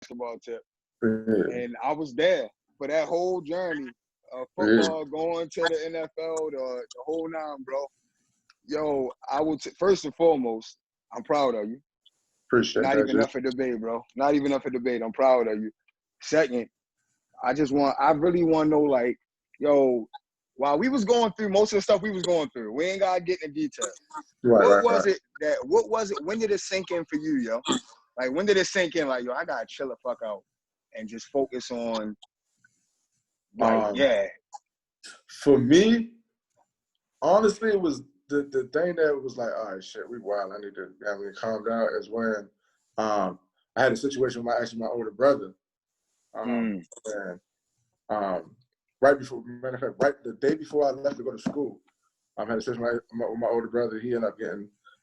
basketball tip. Yeah. And I was there for that whole journey of football, going to the NFL, the whole nine, bro. Yo, I would first and foremost, I'm proud of you. Appreciate Not that, even up for debate, bro. Not even up for debate. I'm proud of you. Second, I really want to know, like, yo, while we was going through most of the stuff we was going through, we ain't gotta get in detail. What was it? When did it sink in for you, yo? Like, when did it sink in? Like, yo, I gotta chill the fuck out and just focus on, like, yeah. For me, honestly, it was the thing that was like, all right, shit, we wild. I need to calm down. Is when I had a situation with my older brother, and right before, matter of fact, right the day before I left to go to school, I had a situation with my older brother. He ended up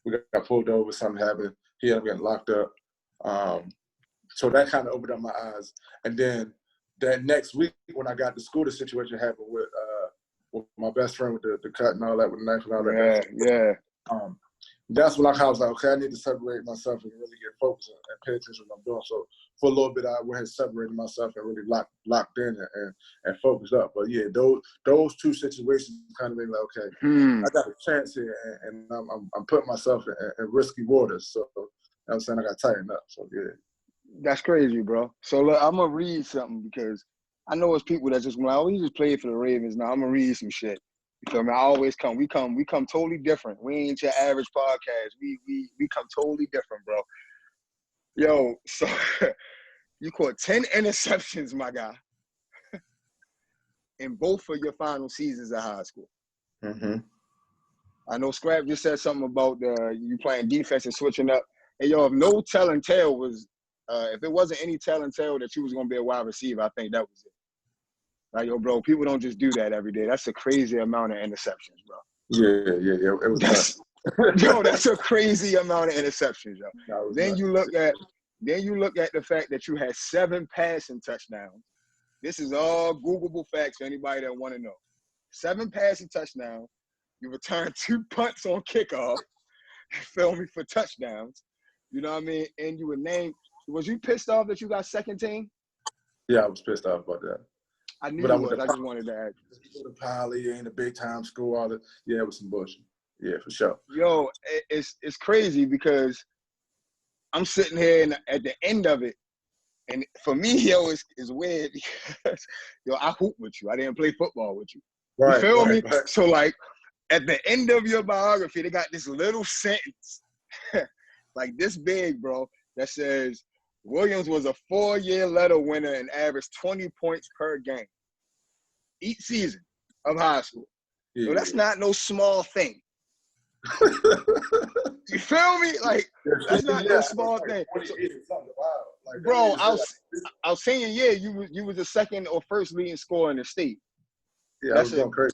we got pulled over. Something happened. He ended up getting locked up. So that kind of opened up my eyes. And then that next week when I got to school, the situation happened with my best friend with the cut and all that, with the knife and all that. Yeah. That's when I was like, okay, I need to separate myself and really get focused and pay attention to what I'm doing. So for a little bit, I went and separated myself and really locked in and focused up. But yeah, those two situations kind of made me like, okay, I got a chance here, and I'm putting myself in risky waters. So you know what I'm saying, I got to tighten up. So yeah. That's crazy, bro. So look, I'm gonna read something because I know it's people that just we just played for the Ravens. Now I'm gonna read some shit. You feel me? I always come. We come totally different. We ain't your average podcast. We come totally different, bro. Yo, so you caught 10 interceptions, my guy, in both of your final seasons of high school. Mm-hmm. I know Scrap just said something about you playing defense and switching up. And yo, if no telling tale was, if it wasn't any telling tale that you was gonna be a wide receiver, I think that was it. Like, yo, bro, people don't just do that every day. That's a crazy amount of interceptions, bro. Yeah. It was nuts. Yo, that's a crazy amount of interceptions, yo. Then you look at the fact that you had 7 passing touchdowns. This is all Googleable facts for anybody that want to know. 7 passing touchdowns. You returned 2 punts on kickoff. You feel me, for touchdowns. You know what I mean? And you were named. Was you pissed off that you got second team? Yeah, I was pissed off about that. I knew you was. I just wanted to ask. The Poly ain't a big time school. All that. Yeah, it was some bullshit. Yeah, for sure. Yo, it's crazy because I'm sitting here and at the end of it, and for me, yo, it's weird because yo, I hoop with you. I didn't play football with you. You feel me? Right. So like at the end of your biography, they got this little sentence, like this big, bro, that says Williams was a 4-year letter winner and averaged 20 points per game each season of high school. Yeah. So that's not no small thing. You feel me? Like, that's not no small thing. Like, bro, I was saying, yeah, you was the second or first leading scorer in the state. Yeah, that's going crazy.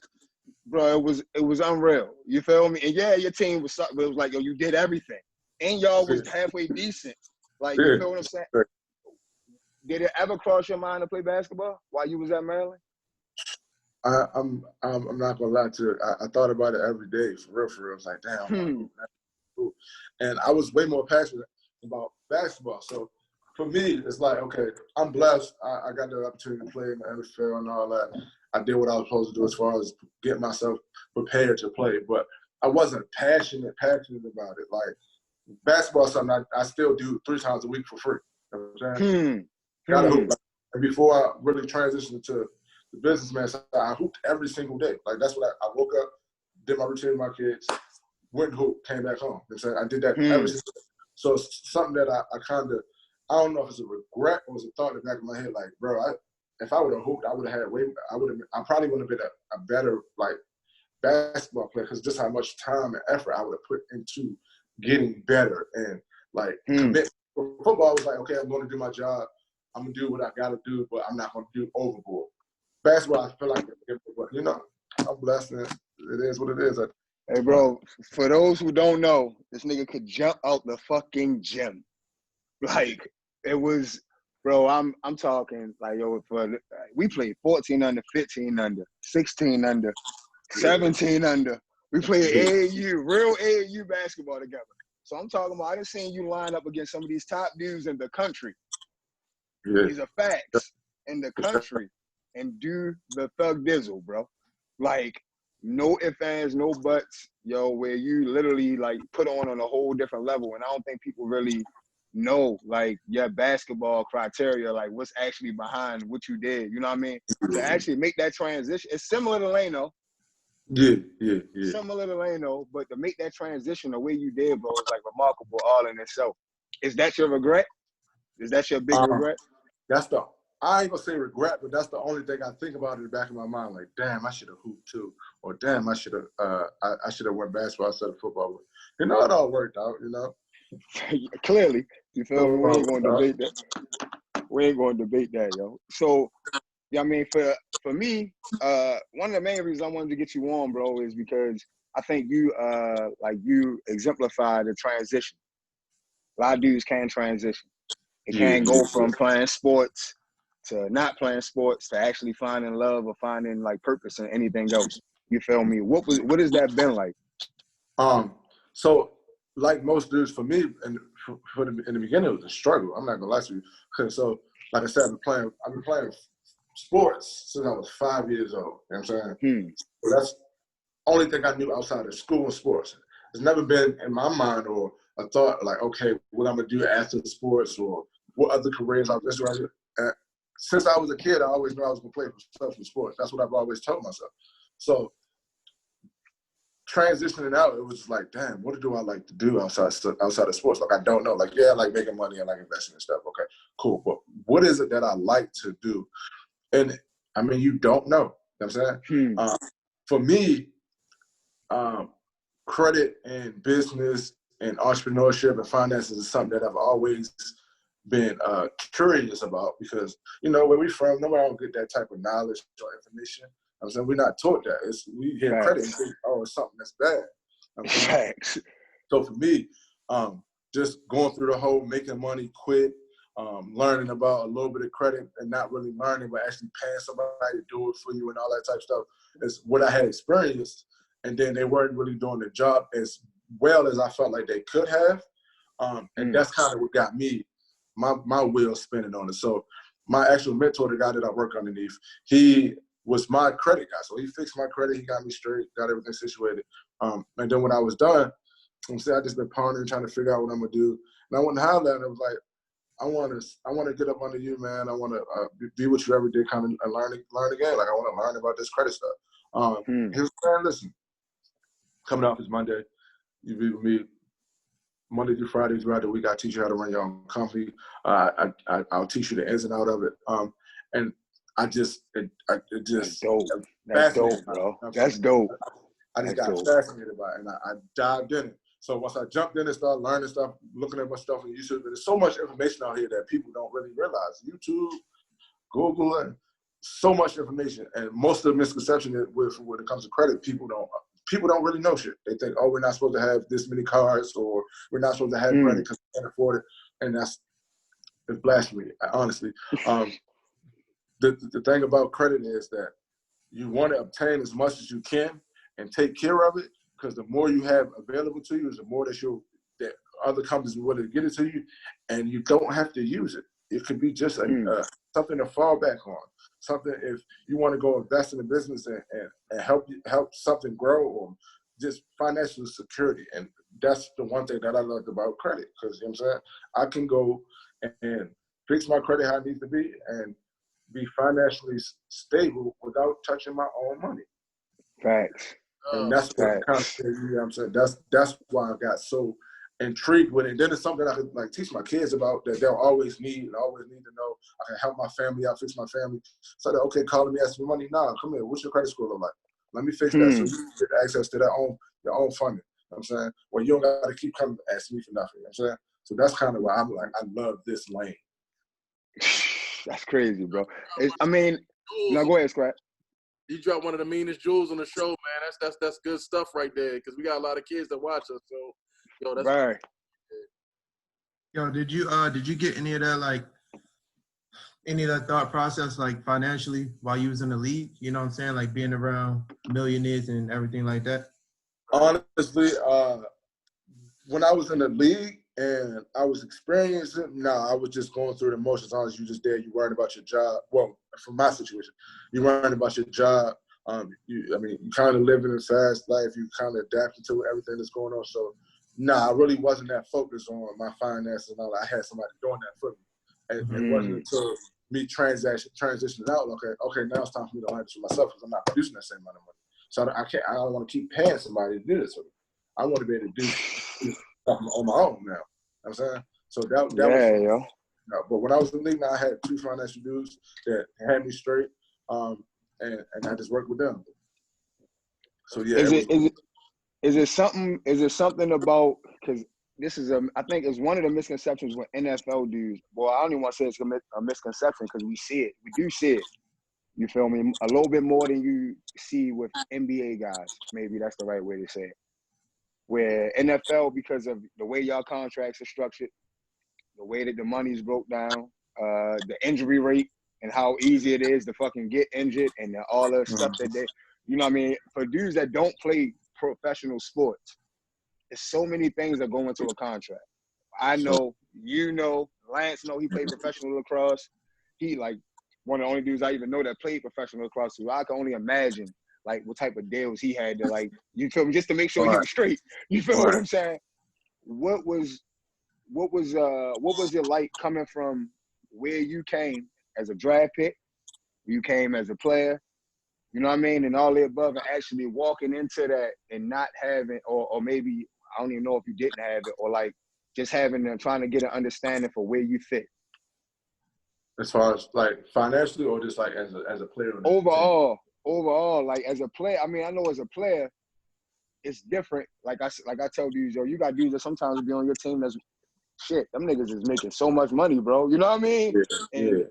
Bro, it was unreal. You feel me? And yeah, your team was something, but it was like, yo, you did everything. And y'all was halfway decent. Like, you feel what I'm saying? Did it ever cross your mind to play basketball while you was at Maryland? I'm not gonna lie to you. I thought about it every day, for real. I was like, damn. And I was way more passionate about basketball. So for me, it's like, okay, I'm blessed. I got the opportunity to play in the NFL and all that. I did what I was supposed to do as far as get myself prepared to play. But I wasn't passionate about it. Like, basketball is something I still do 3 times a week for free. You know what I'm saying? Gotta hoop. And before I really transitioned to the businessman side, I hooped every single day. Like, that's what I woke up, did my routine with my kids, went and hooped, came back home. You know what I'm saying? I did that every single day. So it's something that I kind of, I don't know if it's a regret or it's a thought in the back of my head, like, bro, if I would have hooped, I probably would have been a better, like, basketball player, because just how much time and effort I would have put into getting better and, like, commit. Football was like, okay, I'm going to do my job. I'm going to do what I got to do, but I'm not going to do overboard. Basketball, I feel like, but, you know, I'm blessed, and it is what it is. Hey, bro, for those who don't know, this nigga could jump out the fucking gym. Like, it was, bro, I'm talking, like, yo, we played 14 under, 15 under, 16 under, 17 under. We played AAU, real AAU basketball together. So I'm talking about, I done seen you line up against some of these top dudes in the country. Yeah. These are facts in the country, and do the thug dizzle, bro. Like, no ifs, ands, no buts, yo, where you literally like put on a whole different level. And I don't think people really know like your basketball criteria, like what's actually behind what you did. You know what I mean? To actually make that transition, it's similar to Leno. Yeah. Similar to Leno, but to make that transition the way you did, bro, is like remarkable all in itself. Is that your regret? Is that your big regret? I ain't gonna say regret, but that's the only thing I think about in the back of my mind. Like, damn, I should have hooped too, or damn, I should have I should have went basketball instead of football. But, it all worked out. Clearly, you feel me? We ain't gonna debate that. We ain't gonna debate that, yo. So, yeah, I mean, for me, one of the main reasons I wanted to get you on, bro, is because I think you exemplify the transition. A lot of dudes can transition. It can't go from playing sports to not playing sports to actually finding love or finding like purpose in anything else. You feel me? What has that been like? So like most dudes, for me, in the beginning, it was a struggle. I'm not gonna lie to you. Cause so, like I said, I've been playing sports since I was 5 years old. You know what I'm saying? So that's the only thing I knew outside of school and sports. It's never been in my mind or a thought like, okay, what I'm gonna do after sports or what other careers I'm just right. Since I was a kid, I always knew I was gonna play professional sports. That's what I've always told myself. So transitioning out, it was like, damn, what do I like to do outside of sports? Like, I don't know. Like, yeah, I like making money and like investing and stuff. Okay, cool. But what is it that I like to do? And I mean, you don't know. You know what I'm saying? For me, credit and business and entrepreneurship and finances is something that I've always been curious about because, where we from, nobody don't get that type of knowledge or information. I'm saying we're not taught that. We hear credit and think, oh, it's something that's bad. Facts. So for me, just going through the whole making money quick, learning about a little bit of credit and not really learning, but actually paying somebody to do it for you and all that type of stuff is what I had experienced. And then they weren't really doing the job as well as I felt like they could have. And that's kind of what got me, my wheels spinning on it. So my actual mentor, the guy that I work underneath, he was my credit guy. So he fixed my credit. He got me straight, got everything situated. And then when I was done, I just been pondering, trying to figure out what I'm going to do. And I went to Highland and I was like, I want to get up under you, man. I want to be with you every day, kind of learn again. Like, I want to learn about this credit stuff. He was saying, listen, coming off is Monday. You be with me Monday through Friday throughout the week. I teach you how to run your own company. I'll teach you the ins and out of it. And That's dope. That's dope, bro. That's dope. I just got fascinated by it, and I dived in it. So once I jumped in and started learning stuff, looking at my stuff on YouTube, there's so much information out here that people don't really realize. YouTube, Google, and so much information. And most of the misconception when it comes to credit, people don't really know shit. They think, oh, we're not supposed to have this many cars, or we're not supposed to have credit because we can't afford it. And it's blasphemy, honestly. The thing about credit is that you want to obtain as much as you can and take care of it, because the more you have available to you is the more that other companies will to get it to you, and you don't have to use it. It could be just something to fall back on. Something if you want to go invest in a business and help something grow, or just financial security. And that's the one thing that I loved about credit, because you know what I'm saying, I can go and fix my credit how it needs to be and be financially stable without touching my own money. Facts. And that's what kind of thing, you know what I'm saying? That's why I got so intrigued with it. And then it's something I could like teach my kids about that they'll always need to know. I can help my family out, fix my family. So they're okay calling me, asking me money. Nah, come here. What's your credit score look like? Let me fix that so you get access to your own funding. You know what I'm saying? Well, you don't got to keep coming to ask me for nothing. You know what I'm saying? So that's kind of why I'm like, I love this lane. That's crazy, bro. No, go ahead, Scrap. You dropped one of the meanest jewels on the show, man. That's good stuff right there, because we got a lot of kids that watch us. So, yo, that's right. Yo, did you get any of that thought process, like financially, while you was in the league? You know what I'm saying? Like being around millionaires and everything like that? Honestly, when I was in the league, and I was experiencing. No, I was just going through the motions. Honestly, you just there. You worried about your job. Well, from my situation, you worried about your job. You kind of living a fast life. You kind of adapting to everything that's going on. So, I really wasn't that focused on my finances and all that. I had somebody doing that for me. And it wasn't until me transitioning out. Okay, now it's time for me to learn this for myself because I'm not producing that same amount of money. So I don't want to keep paying somebody to do this for me. I want to be able to do this on my own now. You know what I'm saying? So that was yo. But when I was in the league, I had 2 financial dudes that had me straight, and I just worked with them. So yeah. Is it something about, because this is I think it's one of the misconceptions with NFL dudes. Well, I don't even want to say it's a misconception because we see it. We do see it. You feel me? A little bit more than you see with NBA guys. Maybe that's the right way to say it. Where NFL, because of the way y'all contracts are structured, the way that the money's broke down, the injury rate and how easy it is to fucking get injured and all the stuff that they, you know what I mean? For dudes that don't play professional sports, there's so many things that go into a contract. I know, you know, Lance know he played professional lacrosse. He like one of the only dudes I even know that played professional lacrosse. So I can only imagine like what type of deals he had to like, you feel me, just to make sure he was straight. You feel what I'm saying? What was it like coming from where you came as a draft pick, you came as a player, you know what I mean, and all the above, and actually walking into that and not having, or maybe I don't even know if you didn't have it, or like just having and trying to get an understanding for where you fit. As far as like financially, or just like as a player? Overall, like as a player, I mean, I know as a player, it's different. Like I tell dudes, yo, you got dudes that sometimes be on your team that's shit. Them niggas is making so much money, bro. You know what I mean? Yeah. And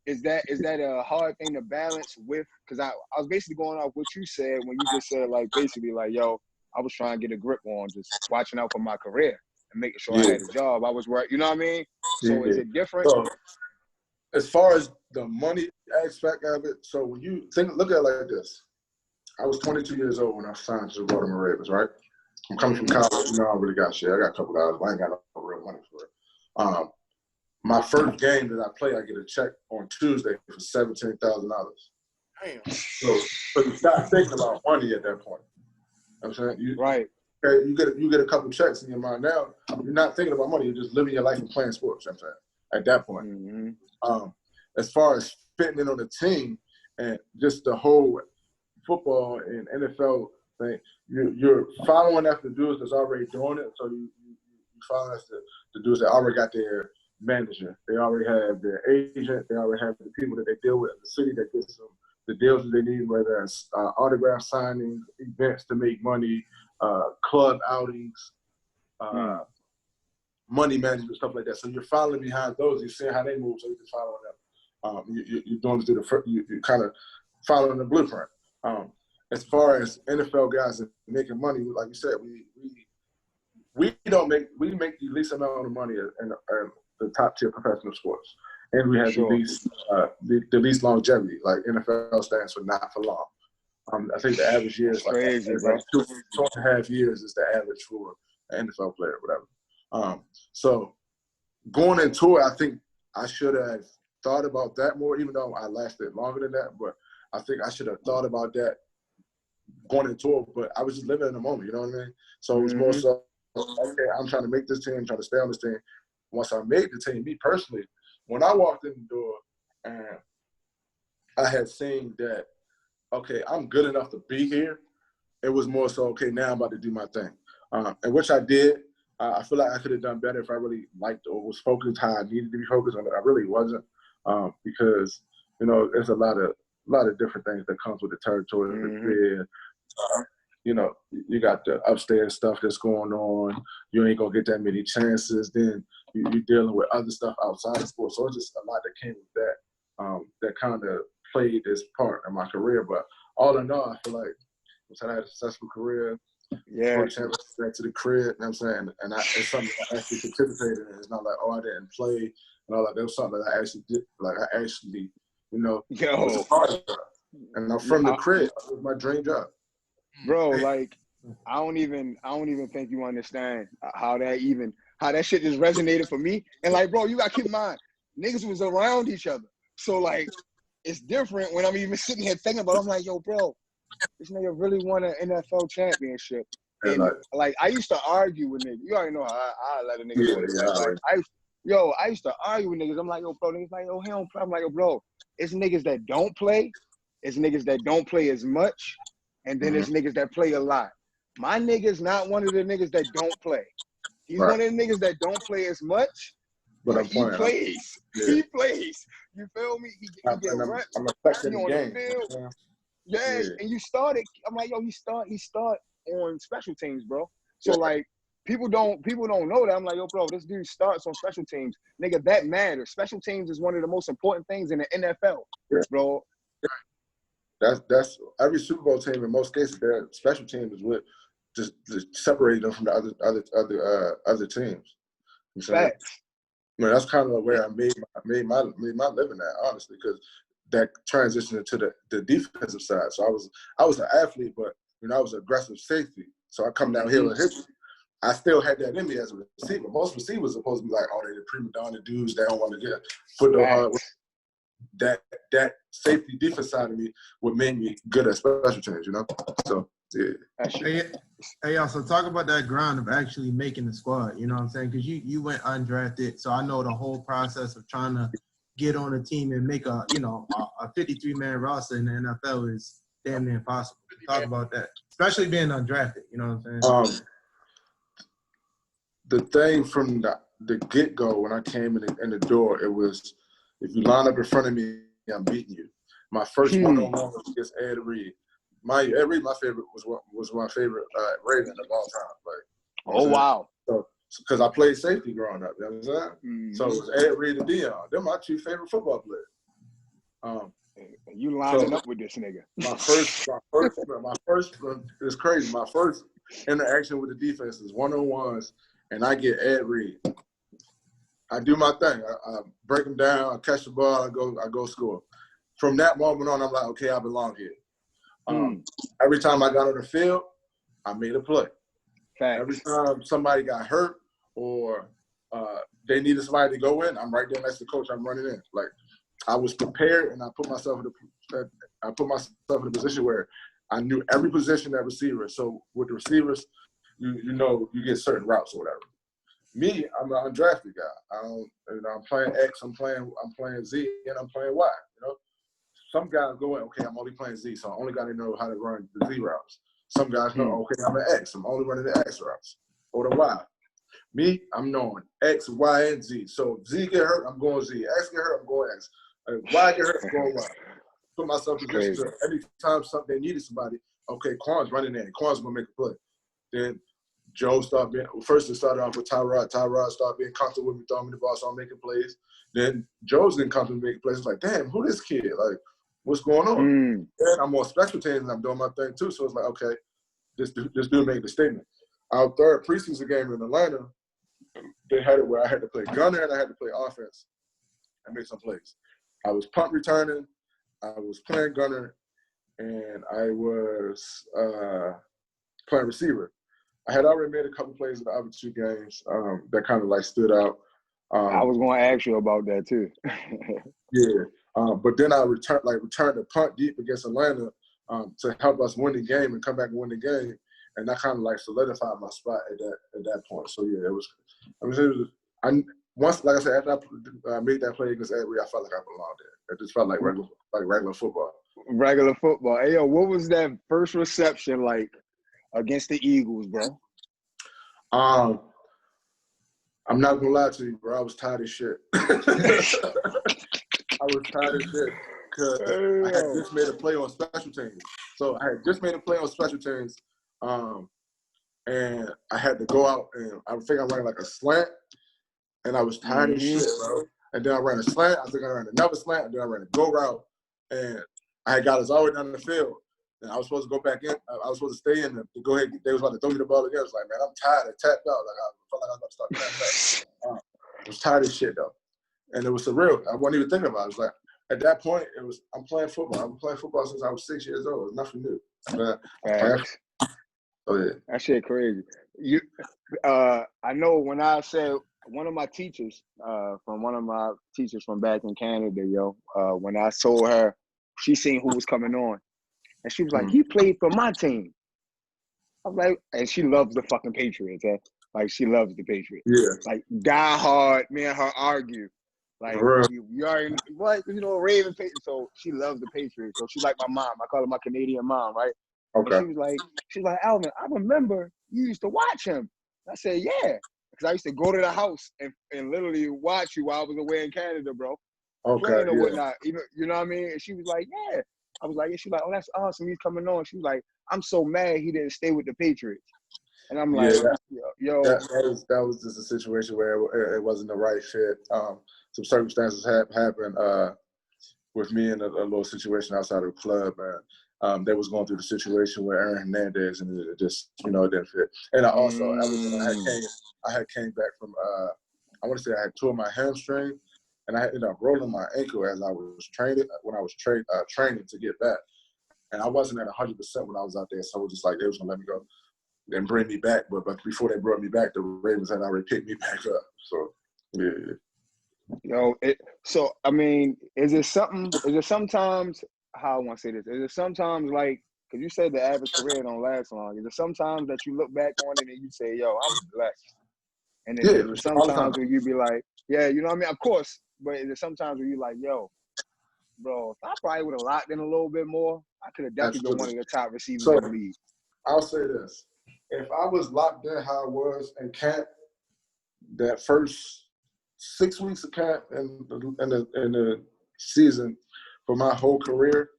is that a hard thing to balance with? Because I was basically going off what you said when you just said like basically like, yo, I was trying to get a grip on just watching out for my career and making sure I had a job. I was working, you know what I mean? So is it different? So, as far as the money aspect of it, so when you look at it like this, I was 22 years old when I signed to the Baltimore Ravens, right? I'm coming from college, I don't really got shit. I got a couple dollars, but I ain't got no real money for it. My first game that I play, I get a check on Tuesday for $17,000. Damn. So you start thinking about money at that point. You know what I'm saying? Right. Okay, you get a couple checks in your mind now. You're not thinking about money. You're just living your life and playing sports. You know what I'm saying? At that point. Mm-hmm. As far as fitting in on the team and just the whole football and NFL thing, you're following after dudes that's already doing it. So you following after the dudes that already got their manager. They already have their agent. They already have the people that they deal with in the city that gets them the deals that they need, whether it's autograph signings, events to make money, club outings, money management, stuff like that. So you're following behind those. You're seeing how they move, so you're just following them. You're doing you're kind of following the blueprint. As far as NFL guys and making money, like you said, we make the least amount of money in the top tier professional sports, and we have the least longevity. Like NFL stands for not for long. I think the average year is like 2.5 years is the average for an NFL player, or whatever. So going into it, I think I should have thought about that more, even though I lasted longer than that. But I think I should have thought about that going into it. But I was just living in the moment, you know what I mean? So it was more so, okay, I'm trying to make this team, I'm trying to stay on this team. Once I made the team, me personally, when I walked in the door and I had seen that, okay, I'm good enough to be here, it was more so, okay, now I'm about to do my thing. And which I did. I feel like I could have done better if I really liked or was focused how I needed to be focused on it. I really wasn't, because, you know, there's a lot of different things that comes with the territory. You know, you got the upstairs stuff that's going on. You ain't gonna get that many chances. Then you're dealing with other stuff outside of sports. So it's just a lot that came with that. That kind of played this part in my career. But all in all, I feel like I had a successful career. Yeah. Back to the crib, you know what I'm saying? And it's something I actually participated in. It's not like, oh, I didn't play and all that. There was something that I actually did. Like, I actually, you know, was a part of it. And I'm from the crib. It was my dream job. Bro, like, I don't even think you understand how that even, how that shit just resonated for me. And like, bro, you gotta keep in mind, niggas was around each other. So like, it's different when I'm even sitting here thinking about it. I'm like, yo, bro, this nigga really won an NFL championship. And like I used to argue with niggas. You already know how I let a nigga know this. Like, I used to argue with niggas. I'm like, yo, bro, niggas like, yo, he don't play. I'm like, yo, bro, it's niggas that don't play. It's niggas that don't play as much. And then it's niggas that play a lot. My nigga's not one of the niggas that don't play. He's one of the niggas that don't play as much. But he plays. Yeah. He plays. You feel me? He get reps. I'm affecting the game. The field. Yeah, and you started. I'm like, yo, he start on special teams, bro. So like, people don't know that. I'm like, yo, bro, this dude starts on special teams. Nigga, that matters. Special teams is one of the most important things in the NFL, bro. That's every Super Bowl team. In most cases, their special team is what just separate them from the other teams. Facts. I mean, that's kind of where I made my living at, honestly, because that transitioned into the defensive side. So I was an athlete, but I was an aggressive safety. So I come downhill and hit you. I still had that in me as a receiver. Most receivers are supposed to be like, oh, they're the prima donna dudes. They don't want to get put no hard work. That safety defense side of me what made me good at special teams, So yeah. Hey, also talk about that grind of actually making the squad. You know what I'm saying? Because you went undrafted, so I know the whole process of trying to get on a team and make a 53-man roster in the NFL is damn near impossible. Talk about that, especially being undrafted. You know what I'm saying? The thing from the get-go when I came in the door, it was, if you line up in front of me, I'm beating you. My first one-on-one was against Ed Reed. Ed Reed, my favorite, was my favorite Raven of all time. Wow. So, because I played safety growing up, you know what I'm saying? So it was Ed Reed and Dion. They're my two favorite football players. You lining up with this nigga. My first, it's crazy. My first interaction with the defense is one-on-ones, and I get Ed Reed. I do my thing. I break them down. I catch the ball. I go score. From that moment on, I'm like, okay, I belong here. Every time I got on the field, I made a play. Facts. Every time somebody got hurt or they needed somebody to go in, I'm right there next to the coach. I'm running in. Like, I was prepared, and I put myself in a position where I knew every position at receiver. So with the receivers, you get certain routes or whatever. Me, I'm an undrafted guy. I'm playing X, I'm playing Z, and I'm playing Y. Some guys go in, okay, I'm only playing Z, so I only got to know how to run the Z routes. Some guys know, okay, I'm an X, I'm only running the X routes or the Y. Me, I'm knowing X, Y, and Z. So if Z get hurt, I'm going Z. X get hurt, I'm going X. Y get hurt, I'm going Y. Put myself in position to every time they needed somebody, okay, Quan's running in. Quan's going to make a play. Then Joe started being – first it started off with Tyrod. Tyrod started being comfortable with me, throwing me the ball, so I'm making plays. Then Joe's getting comfortable making plays. It's like, damn, who this kid? Like, what's going on? And I'm on special teams, and I'm doing my thing too. So it's like, okay, this dude made the statement. Our third preseason game in Atlanta, they had it where I had to play gunner and I had to play offense and make some plays. I was punt returning, I was playing gunner, and I was playing receiver. I had already made a couple plays in the other two games that kind of like stood out. I was going to ask you about that too. Yeah, but then I returned the punt deep against Atlanta to help us win the game and come back and win the game, and that kind of like solidified my spot at that point. So yeah, it was. Once, like I said, after I made that play against Ed Reed, I felt like I belonged there. It just felt like regular football. Regular football. Hey, yo, what was that first reception like against the Eagles, bro? I'm not gonna lie to you, bro. I was tired of shit. I was tired of shit because I had just made a play on special teams. So I had just made a play on special teams, and I had to go out and I think I ran like a slant, and I was tired of shit, bro. And then I ran a slant. I think I ran another slant, and then I ran a go route, and I had got us all the way down the field. And I was supposed to go back in. I was supposed to stay in to go ahead. They was about to throw me the ball again. I was like, man, I'm tired. I tapped out. Like, I felt like I was about to start tapping out. I was tired of shit, though. And it was surreal. I wasn't even thinking about it. It was like, at that point, I'm playing football. I've been playing football since I was 6 years old. It was nothing new. Oh, yeah. That shit crazy. You, I know when I said one of my teachers, from back in Canada, when I told her, she seen who was coming on, and she was like, "He played for my team." I was like, and she loves the fucking Patriots. Like she loves the Patriots. Yeah. Like die hard. Me and her argue. Like you already what Raven Patriots. So she loves the Patriots. So she's like my mom. I call her my Canadian mom, right? Okay. And she was like, Alvin, I remember you used to watch him. I said, yeah, because I used to go to the house and literally watch you while I was away in Canada, bro. Okay. Playing or whatnot. You know what I mean? And she was like, yeah. I was like, oh, that's awesome. He's coming on. She was like, I'm so mad he didn't stay with the Patriots. And I'm like, yo. That was just a situation where it wasn't the right fit. Some circumstances happened with me in a little situation outside of the club, and they was going through the situation with Aaron Hernandez, and it just, it didn't fit. And I also, I had came back from, I want to say I had tore my hamstring, and I ended up rolling my ankle as I was training to get back. And I wasn't at 100% when I was out there, so I was just like, they was gonna let me go and bring me back. But before they brought me back, the Ravens had already picked me back up. So yeah. So I mean, is it sometimes, how I want to say this? Is it sometimes like, because you said the average career don't last long? Is it sometimes that you look back on it and you say, yo, I'm blessed? And then is it sometimes where you be like, yeah, you know what I mean? Of course, but is it sometimes where you like, yo, bro, if I probably would have locked in a little bit more, I could have definitely been one of the top receivers in the league. I'll say this. If I was locked in how I was in camp, that first 6 weeks of camp in the season for my whole career,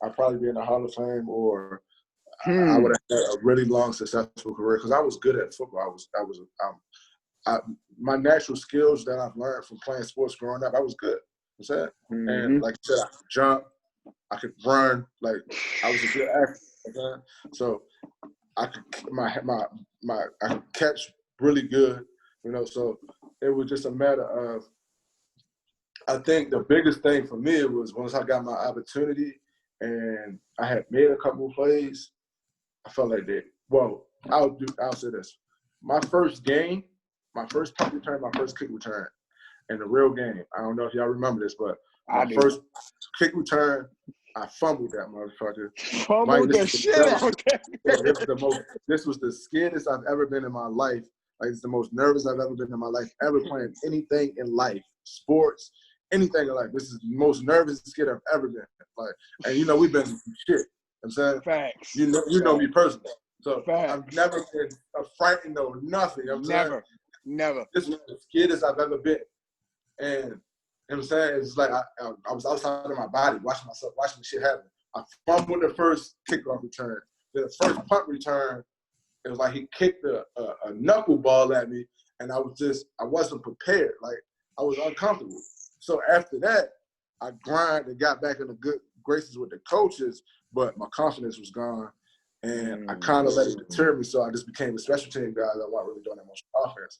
I'd probably be in the Hall of Fame, or I would have had a really long, successful career because I was good at football. My natural skills that I've learned from playing sports growing up, I was good. You know what I'm saying? And like you said, I could jump, I could run. Like I was a good athlete. Okay? So I could I could catch really good. So it was just a matter of. I think the biggest thing for me was once I got my opportunity and I had made a couple of plays, I felt like that. Well, I'll say this: my first game, my first punt return, my first kick return, in the real game. I don't know if y'all remember this, but my first kick return, I fumbled that motherfucker. Fumbled the shit out there. This was the scaredest I've ever been in my life. Like, it's the most nervous I've ever been in my life, ever playing anything in life, sports, anything in life. This is the most nervous scared I've ever been. Like, and we've been shit. I'm saying, facts. You know me personally, so facts. I've never been frightened or nothing. Never. This is the scaredest I've ever been, and I'm saying, it's like I was outside of my body, watching the shit happen. I fumbled the first kickoff return. Then the first punt return, it was like he kicked a knuckleball at me, and I wasn't prepared. Like, I was uncomfortable. So after that, I grinded and got back in the good graces with the coaches, but my confidence was gone, and I kind of let it deter me. So I just became a special team guy that wasn't really doing that much offense.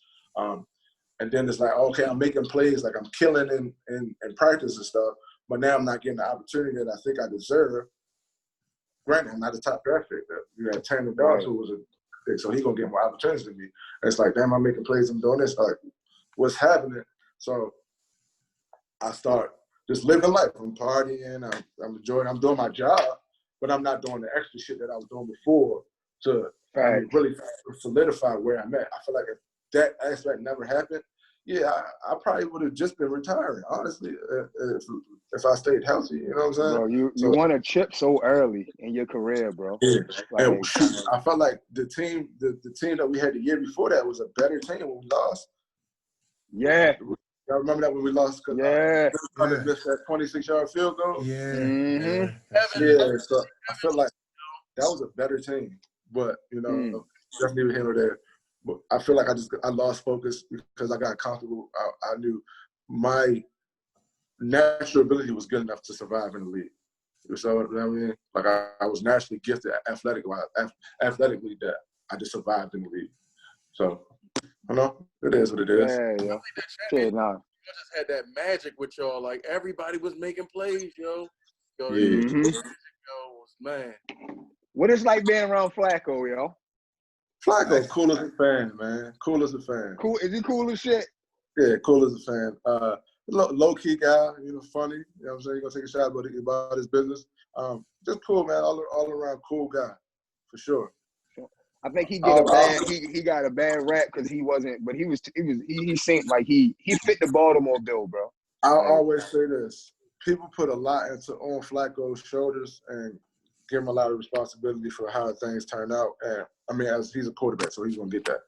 And then it's like, okay, I'm making plays, like I'm killing in practice and stuff, but now I'm not getting the opportunity that I think I deserve. Granted, I'm not a top draft pick. You had Tanner Dobbs, who was a pick, so he's going to get more opportunities than me. And it's like, damn, I'm making plays, I'm doing this. Like, what's happening? So I start just living life. I'm partying, I'm enjoying, I'm doing my job, but I'm not doing the extra shit that I was doing before to really solidify where I'm at. I feel like if that aspect never happened, I probably would have just been retiring, honestly, if I stayed healthy. You know what I'm saying? Bro, you won a chip so early in your carear, bro. Yeah. Like, I felt like the team that we had the year before that was a better team when we lost. Yeah. Y'all remember that when we lost? Missed that 26-yard field goal? Yeah. Yeah, so I feel like that was a better team. But, definitely here or there. But I feel like I lost focus because I got comfortable. I knew my natural ability was good enough to survive in the league. You know what I mean? Like, I was naturally gifted athletically that I just survived in the league. So, it is what it is. Yeah. Y'all just had that magic with y'all. Like, everybody was making plays, yo. Man. What it's like being around Flacco, yo? Flacco, cool as a fan, man. Cool as a fan. Cool. Is he cool as shit? Yeah, cool as a fan. Low-key guy, funny. You know what I'm saying? You're going to take a shot about his business. Just cool, man. All around cool guy, for sure. I think he get a bad. He got a bad rap because he wasn't, but he seemed like he fit the Baltimore bill, bro. I'll always say this: people put a lot on Flacco's shoulders and give him a lot of responsibility for how things turn out. And I mean, as he's a quarterback, so he's gonna get that.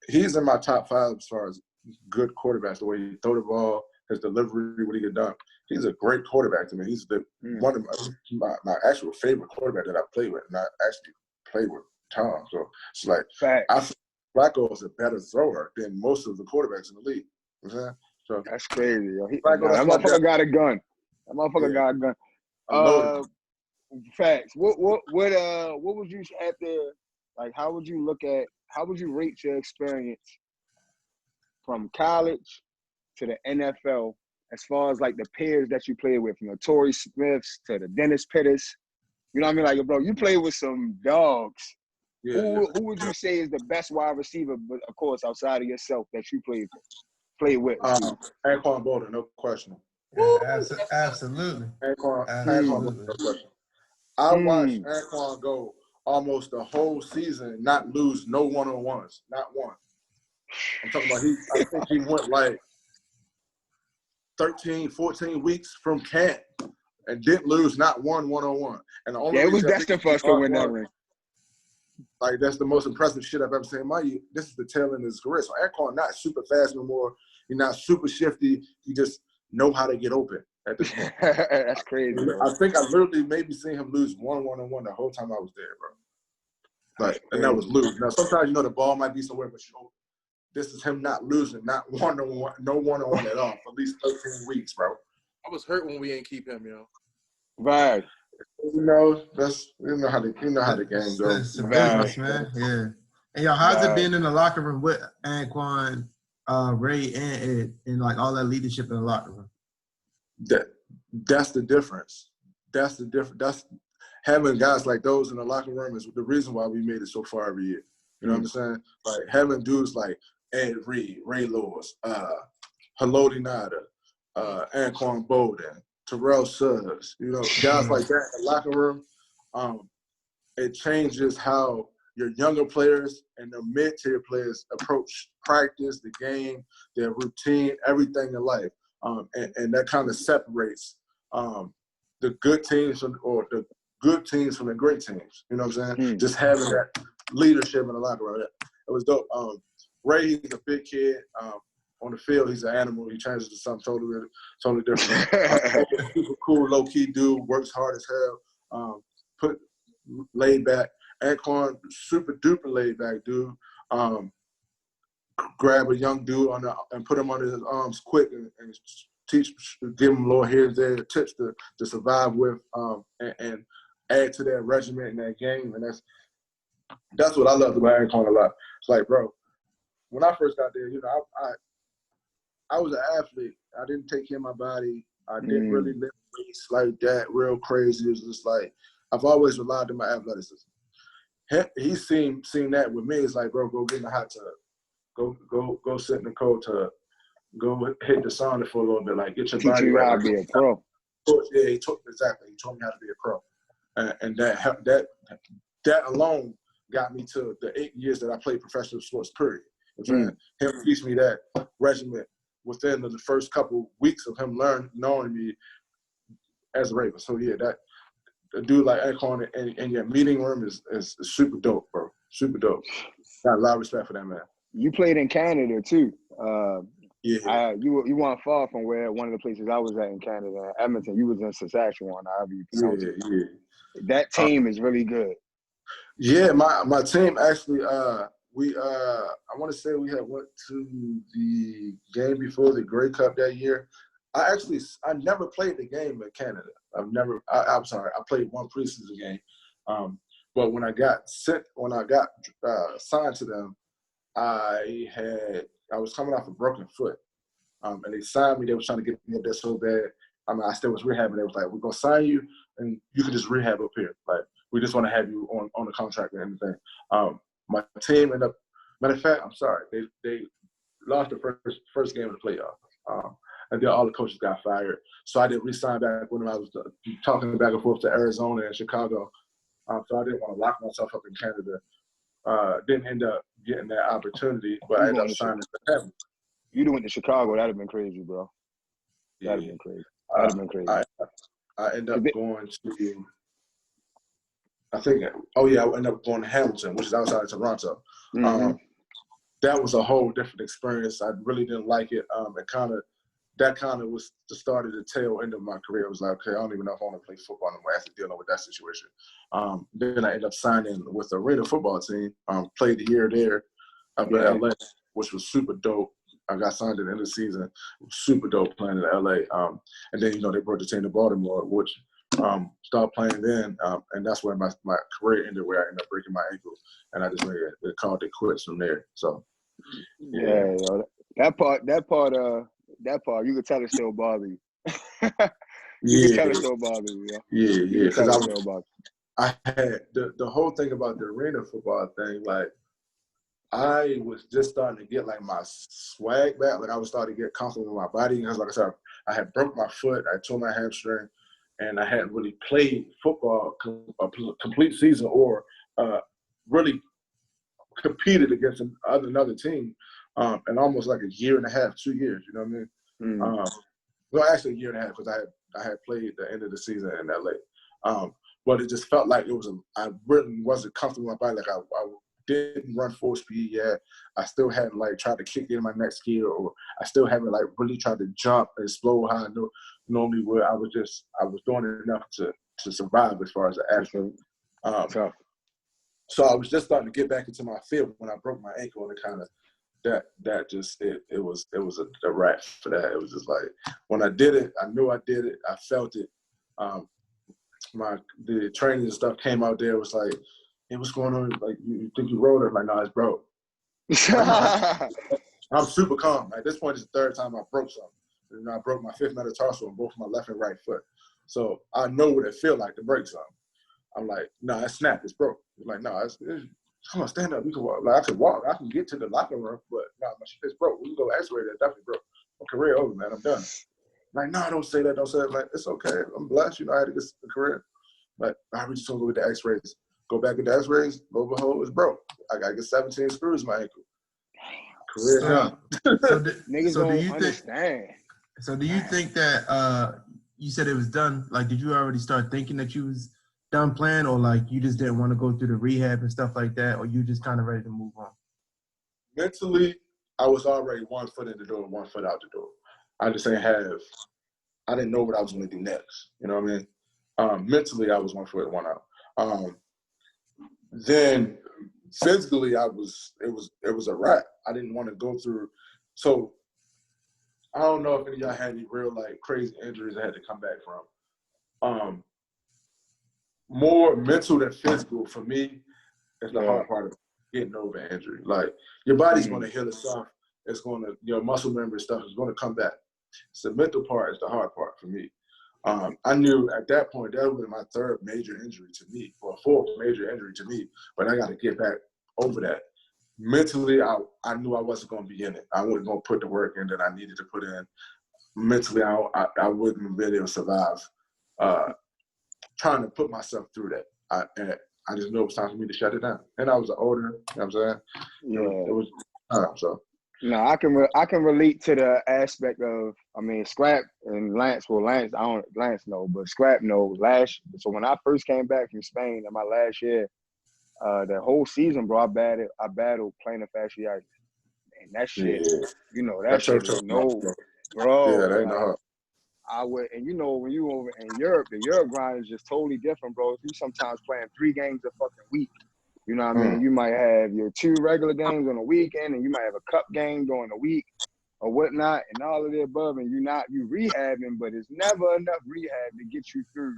He's in my top 5 as far as good quarterbacks. The way he throw the ball, his delivery, what he get done. He's a great quarterback to me. He's one of my actual favorite quarterback that I played with, and I actually played with Tom. So it's like I think Flacco is a better thrower than most of the quarterbacks in the league. You know what I'm saying? So that's crazy, yo. That motherfucker got a gun. That motherfucker got a gun. Facts. What would you have to, like, how would you rate your experience from college to the NFL as far as like the peers that you played with, from the Torrey Smiths to the Dennis Pitters? You know what I mean? Like, bro, you played with some dogs. Yeah, who would you say is the best wide receiver, but of course outside of yourself, that you played with? Anquan Bolden, no question. Yeah, absolutely. Anquan Bolden, no question. I watched Anquan go almost the whole season, not lose no one-on-ones, not one. I'm talking about I think he went like 13, 14 weeks from camp and didn't lose not one-on-one. And the only it was destined for us to win that ring. Like, that's the most impressive shit I've ever seen in my year. This is the tail end of his career. So Anquan not super fast no more. He's not super shifty. He just know how to get open at this point. That's crazy, bro. I think I literally maybe seen him lose one-on-one the whole time I was there, bro. Like, and that was lose. Now, sometimes, the ball might be somewhere, but this is him not losing, not one-on-one, no one-on-one at all for at least 13 weeks, bro. I was hurt when we ain't keep him, yo. Right. You know how the game goes. It's a business, man. Yeah. And how's it been in the locker room with Anquan, Ray, and Ed, and like all that leadership in the locker room? That's the difference. That's the difference. That's having guys like those in the locker room is the reason why we made it so far every year. You know what I'm saying? Like having dudes like Ed Reed, Ray Lewis, Haloti Ngata, Anquan Bolden, Terrell Suggs, guys like that in the locker room, it changes how your younger players and the mid-tier players approach practice, the game, their routine, everything in life. And that kind of separates the good teams from the great teams. You know what I'm saying? Just having that leadership in the locker room. It was dope. Ray, he's a big kid. On the field, he's an animal. He changes to something totally different. Super cool, low-key dude, works hard as hell, laid back. Anquan, super duper laid back dude. Grab a young dude and put him under his arms quick and give him a little here and there tips to survive with, and add to that regiment in that game. And that's what I loved about Anquan a lot. It's like, bro, when I first got there, I was an athlete. I didn't take care of my body. I didn't really lift weights like that real crazy. It was just like, I've always relied on my athleticism. He's seen that with me. It's like, bro, go get in the hot tub. Go sit in the cold tub. Go hit the sauna for a little bit. Like, get your body right. How to be a pro. Yeah, he taught me how to be a pro. And that alone got me to the 8 years that I played professional sports, period. Him teach me that regiment within the first couple weeks of him knowing me as a Raven. So, yeah, that a dude like Anquan in your meeting room is super dope, bro. Super dope. Got a lot of respect for that man. You played in Canada too. Yeah. You weren't far from where one of the places I was at in Canada, Edmonton. You was in Saskatchewan, however you pronounce it. Yeah. That team is really good. Yeah, my team actually. I want to say we had went to the game before the Grey Cup that year. I never played the game in Canada. I'm sorry. I played one preseason game. But when I got signed to them, I was coming off a broken foot. And they signed me. They were trying to get me up there so bad. I mean, I still was rehabbing. They was like, we're going to sign you, and you can just rehab up here. Like, we just want to have you on the contract and everything. my team ended up. Matter of fact, I'm sorry, they lost the first game of the playoffs. And then all the coaches got fired. So I didn't re-sign back when I was talking back and forth to Arizona and Chicago. So I didn't want to lock myself up in Canada. Didn't end up getting that opportunity, but I ended up signing to Hamilton. You went to Chicago. That'd have been crazy, bro. That'd have been crazy. That'd have been crazy. I ended up going to, I ended up going to Hamilton, which is outside of Toronto. Mm-hmm. That was a whole different experience. I really didn't like it. That kind of was the start of the tail end of my career. It was like, okay, I don't even know if I want to play football anymore after dealing with that situation. Then I ended up signing with the Arena football team. Played a year there up in LA, which was super dope. I got signed at the end of the season. It was super dope playing in LA. And then, they brought the team to Baltimore, which started playing then. And that's where my career ended, where I ended up breaking my ankle. And I just called it quits from there. So, yeah, that part, you could tell it still bother you. You could tell it still bother you. Yeah. Because I had the whole thing about the arena football thing, like, I was just starting to get, like, my swag back. Like, I was starting to get comfortable with my body. Because, like I said, I had broke my foot. I tore my hamstring. And I hadn't really played football a complete season or really competed against another team in almost like a year and a half, 2 years. You know what I mean? Mm. Well, actually a year and a half, because I had played the end of the season in LA. But it just felt like I really wasn't comfortable with my body. Like I didn't run full speed yet. I still hadn't like tried to kick in my next gear, or I still haven't like really tried to jump and explode how I normally would. I was doing enough to survive as far as an athlete. So I was just starting to get back into my field when I broke my ankle, and it kind of it was a wrap for that. It was just like, when I did it, I knew I did it. I felt it. The training and stuff came out there. It was like, hey, what's going on? Like, you think you rolled it? I'm like, no, it's broke. I'm super calm. At this point, it's the third time I broke something. I broke my fifth metatarsal on both my left and right foot. So I know what it feels like to break something. I'm like, no, it's snapped. It's broke. It's like, no, come on, stand up. You can walk. Like, I can walk. I can get to the locker room, but no, my shit's broke. We can go x-ray that. Definitely broke. My career over, man. I'm done. Like, no, don't say that. Don't say that. Like, it's okay. I'm blessed. I had a good career. But I just don't go with the x-rays. Go back with the x-rays. Lo and behold, it's broke. I got to get 17 screws in my ankle. Career done. Niggas don't understand. So do you think that you said it was done? Like, did you already start thinking that you was done playing, or like you just didn't want to go through the rehab and stuff like that, or you just kind of ready to move on? Mentally, I was already 1 foot in the door, 1 foot out the door. I didn't know what I was going to do next. You know what I mean? Mentally, I was 1 foot, 1 out. Then physically, it was a wrap. I didn't want to go through. So I don't know if any of y'all had any real like crazy injuries I had to come back from. More mental than physical for me is the hard part of getting over injury. Like, your body's going to heal itself. It's going to, your muscle memory stuff is going to come back. So the mental part is the hard part for me. I knew at that point that would be my third major injury to me, or fourth major injury to me, but I got to get back over that. Mentally, I knew I wasn't going to be in it. I wasn't going to put the work in that I needed to put in. Mentally, I wouldn't be able to survive trying to put myself through that. I just knew it was time for me to shut it down. And I was older, you know what I'm saying? Yeah. It was time, so. No, I can relate to the aspect of, I mean, Scrap and Lance. Well, Lance no, but Scrap no. So when I first came back from Spain in my last year, the whole season, bro, I battled plantar fasciitis, and that shit, that shit was bro. Yeah, that ain't no hard. I would, and when you over in Europe, the Europe grind is just totally different, bro. You sometimes playing 3 games a fucking week. You know what I mean? You might have your 2 regular games on the weekend, and you might have a cup game during the week or whatnot, and all of the above, and you rehabbing, but it's never enough rehab to get you through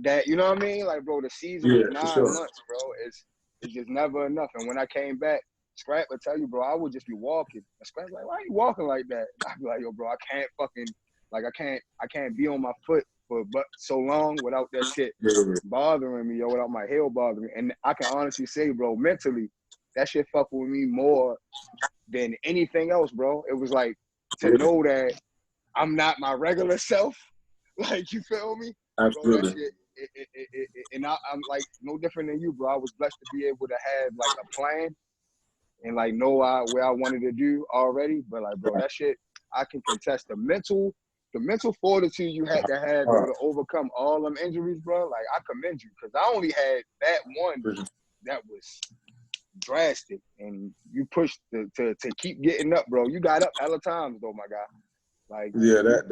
that. You know what I mean? Like, bro, the season is 9 months, bro. It's just never enough. And when I came back, Scrap would tell you, bro, I would just be walking. And Scrap's like, why are you walking like that? And I'd be like, yo, bro, I can't fucking, like, I can't be on my foot for so long without that shit bothering me, or without my heel bothering me. And I can honestly say, bro, mentally, that shit fucked with me more than anything else, bro. It was like to know that I'm not my regular self. Like, you feel me? Absolutely. Bro, that shit, and I'm like no different than you, bro. I was blessed to be able to have like a plan and like know where I wanted to do already. But like, bro, that shit, I can contest the mental fortitude you had to have to overcome all them injuries, bro. Like, I commend you, because I only had that one that was drastic, and you pushed to keep getting up, bro. You got up hella times though, my guy. Like, yeah, that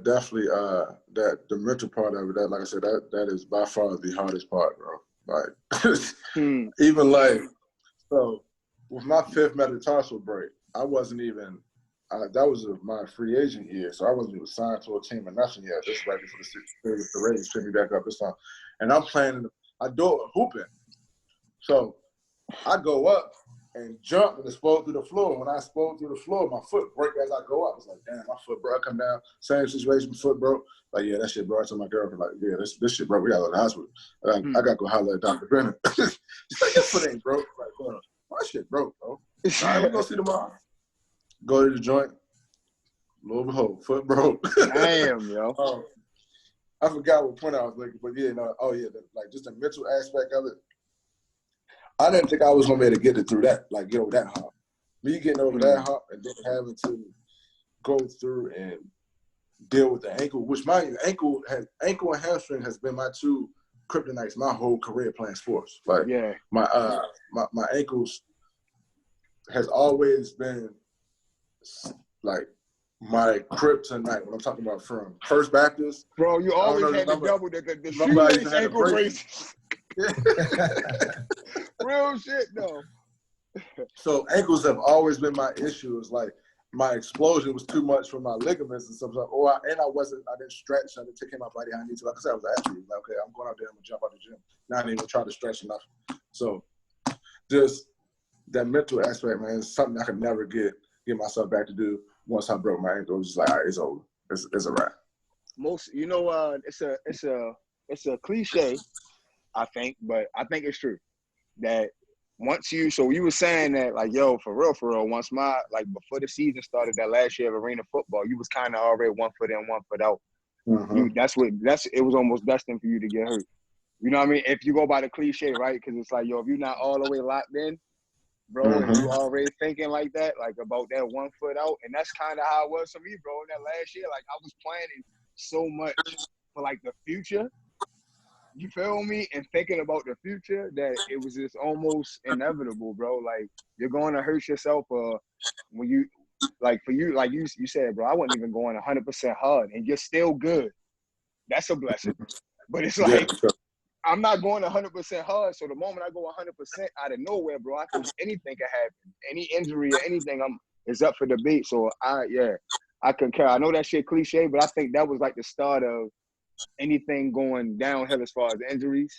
definitely that the mental part of it, that, like I said, that is by far the hardest part, bro. Like even like, so with my 5th metatarsal break, I wasn't even that was my free agent year, so I wasn't even signed to a team or nothing yet. This is right before the Ravens picked me back up this time, and I'm playing, I do hooping, so I go up and jump and explode through the floor. When I explode through the floor, my foot break as I go up. It's like, damn, my foot broke. I come down, same situation, foot broke. Like, yeah, that shit broke. I told my girlfriend, like, yeah, this shit broke. We gotta go to the hospital. I gotta go holler at Dr. Brennan. She's like, your foot ain't broke. Like, well, my shit broke, bro. All right, we'll go see tomorrow. Go to the joint. Lo and behold, foot broke. Damn, yo. I forgot what point I was making, but yeah, no, like just the mental aspect of it. I didn't think I was gonna be able to get it through that, like get over that hump. Me getting over that hump and then having to go through and deal with the ankle, which my ankle and hamstring has been my 2 kryptonites my whole career playing sports. Like my ankles has always been like my kryptonite when I'm talking about from First Baptist. Bro, you always had the double the shoelace ankle brace. Real shit though. So ankles have always been my issue. It's like my explosion was too much for my ligaments and stuff. I didn't stretch. I didn't take care of my body how I need to. Like I said, I was an athlete. Like, okay, I'm going out there, I'm gonna jump out the gym. Now I didn't even try to stretch enough. So just that mental aspect, man, is something I could never get myself back to do once I broke my ankle. It was just like, all right, it's over. It's a wrap. It's a cliche, I think, but I think it's true that once you were saying that, like, yo, for real, once before the season started, that last year of arena football, you was kind of already 1 foot in, 1 foot out. It was almost destined for you to get hurt. You know what I mean? If you go by the cliche, right? Because it's like, yo, if you're not all the way locked in, bro, and you already thinking like that, like about that 1 foot out, and that's kind of how it was for me, bro, in that last year. Like, I was planning so much for like the future. You feel me? And thinking about the future, that it was just almost inevitable, bro. Like, you're going to hurt yourself when you, like, for you, like you said, bro, I wasn't even going 100% hard, and you're still good. That's a blessing. But it's like, I'm not going 100% hard, so the moment I go 100% out of nowhere, bro, anything can happen. Any injury or anything is up for debate. So, I concur. I know that shit cliche, but I think that was like the start of anything going downhill as far as injuries,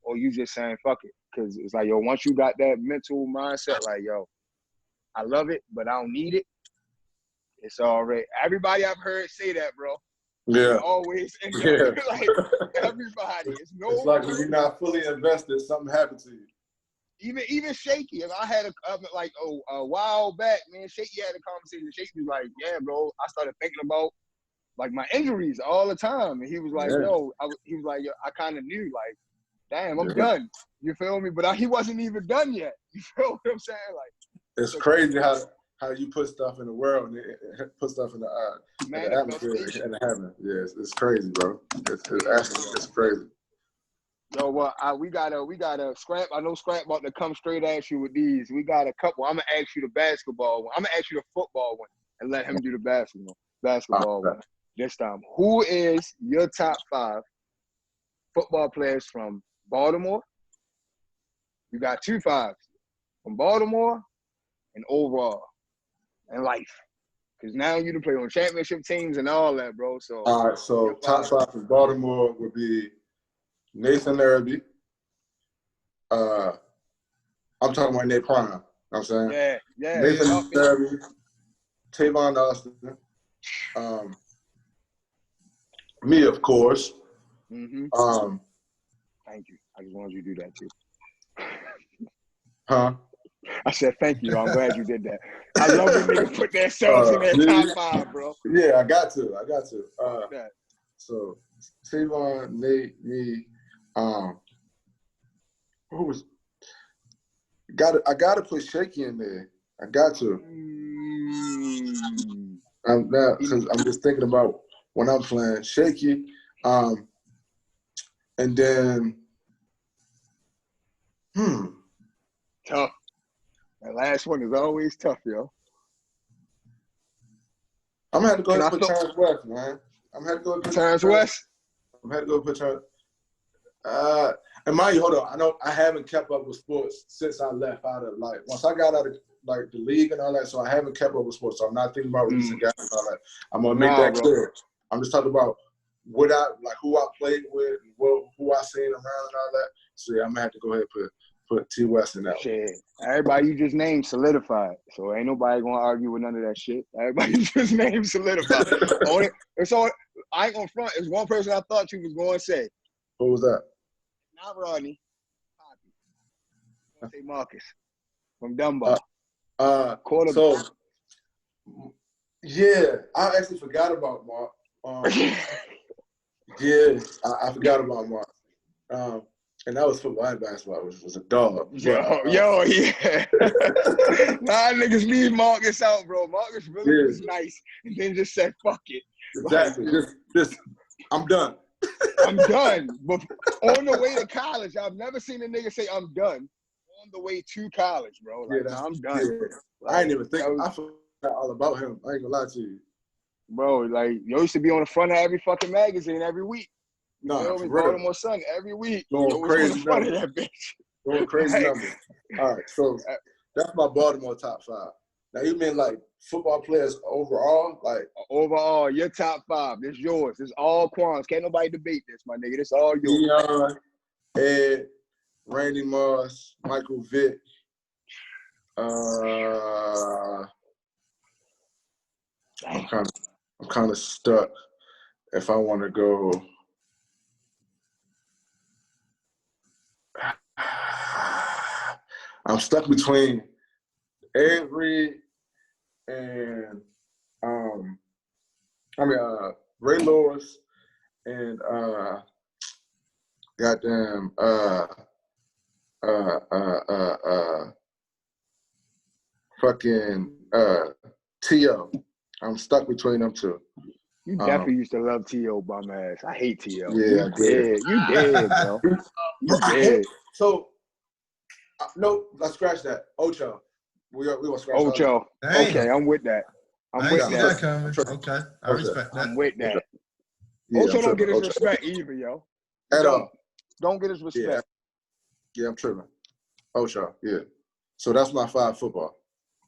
or you just saying fuck it, because it's like, yo, once you got that mental mindset, like, yo, I love it, but I don't need it, it's all right. Everybody I've heard say that, bro. Yeah. Always like everybody. It's like when you're not fully invested, something happened to you. Even Shaky, if I had a while back, man, Shaky had a conversation. Shaky was like, yeah, bro, I started thinking about like my injuries all the time, and he was like, yo, I kind of knew, like, damn, I'm done. You feel me? But he wasn't even done yet. You feel what I'm saying? Like, it's crazy how you put stuff in the world and put stuff in the atmosphere and the heaven. Yeah, it's crazy, bro. It's crazy. Yo, well, we gotta Scrap. I know Scrap about to come straight at you with these. We got a couple. I'm gonna ask you the basketball one. I'm gonna ask you the football one and let him do the basketball one this time. Who is your top 5 football players from Baltimore? You got 2 5s from Baltimore and overall in life. Because now you can play on championship teams and all that, bro. So all right, so top 5 from Baltimore would be Nathan Larrabee. I'm talking about Nate Prime. You know what I'm saying? Yeah. Nathan Larrabee, Tavon Austin, me, of course. Thank you. I just wanted you to do that too. Huh? I said thank you. I'm glad you did that. I love when niggas put themselves in their top 5, bro. Yeah, I got to. That. So Tavon, Nate, me, who was I gotta put Shaky in there. I got to. Now because I'm just thinking about when I'm playing Shaky, and then tough. That last one is always tough, yo. I'm gonna have to go ahead and put Terrence West, man. I'm gonna have to go put Terrence West. I'm gonna have to go put Terrence. And mind you, hold on. I know I haven't kept up with sports since I left out of once I got out of the league and all that. So I haven't kept up with sports. So I'm not thinking about releasing guys and all that. I'm gonna make that clear. I'm just talking about who I played with, and who I seen around and all that. So yeah, I'm gonna have to go ahead and put T West in that. Shit. Everybody you just named solidified. So ain't nobody gonna argue with none of that shit. Everybody you just named solidified. I ain't gonna front. It's one person I thought you was gonna say. Who was that? Not Rodney. Poppy. Say Marcus from Dunbar. So yeah, I actually forgot about Mark. Yeah, I forgot about Mark. And that was football and basketball, which was a dog. Yeah. Nah, niggas leave Marcus out, bro. Marcus really was nice, and then just said, "Fuck it." Exactly. Just I'm done. I'm done. But on the way to college, I've never seen a nigga say I'm done on the way to college, bro. I'm done. Yeah. I ain't even think. I forgot all about him. I ain't gonna lie to you, bro. You used to be on the front of every fucking magazine every week. No, Baltimore Sun every week. Going crazy on the front of that bitch. Going crazy numbers. All right, so that's my Baltimore top 5. Now you mean football players overall? Overall, your top 5. It's yours. It's all Quans. Can't nobody debate this, my nigga. It's all yours. Dion, Ed, Randy Moss, Michael Vick. I'm kind of stuck if I want to go. I'm stuck between Ed Reed and Ray Lewis and T.O. I'm stuck between them two. You definitely used to love T.O. bum ass. I hate T.O. Yeah, You did, bro. You did. So, no, let's scratch that. Ocho. We gonna scratch Ocho. Okay, I'm with that. I ain't see that coming. Okay, I respect that. I'm with that. Yeah, Ocho don't get his respect either, yo. At all. Don't get his respect. Yeah, I'm tripping. Ocho, yeah. So that's my 5 football.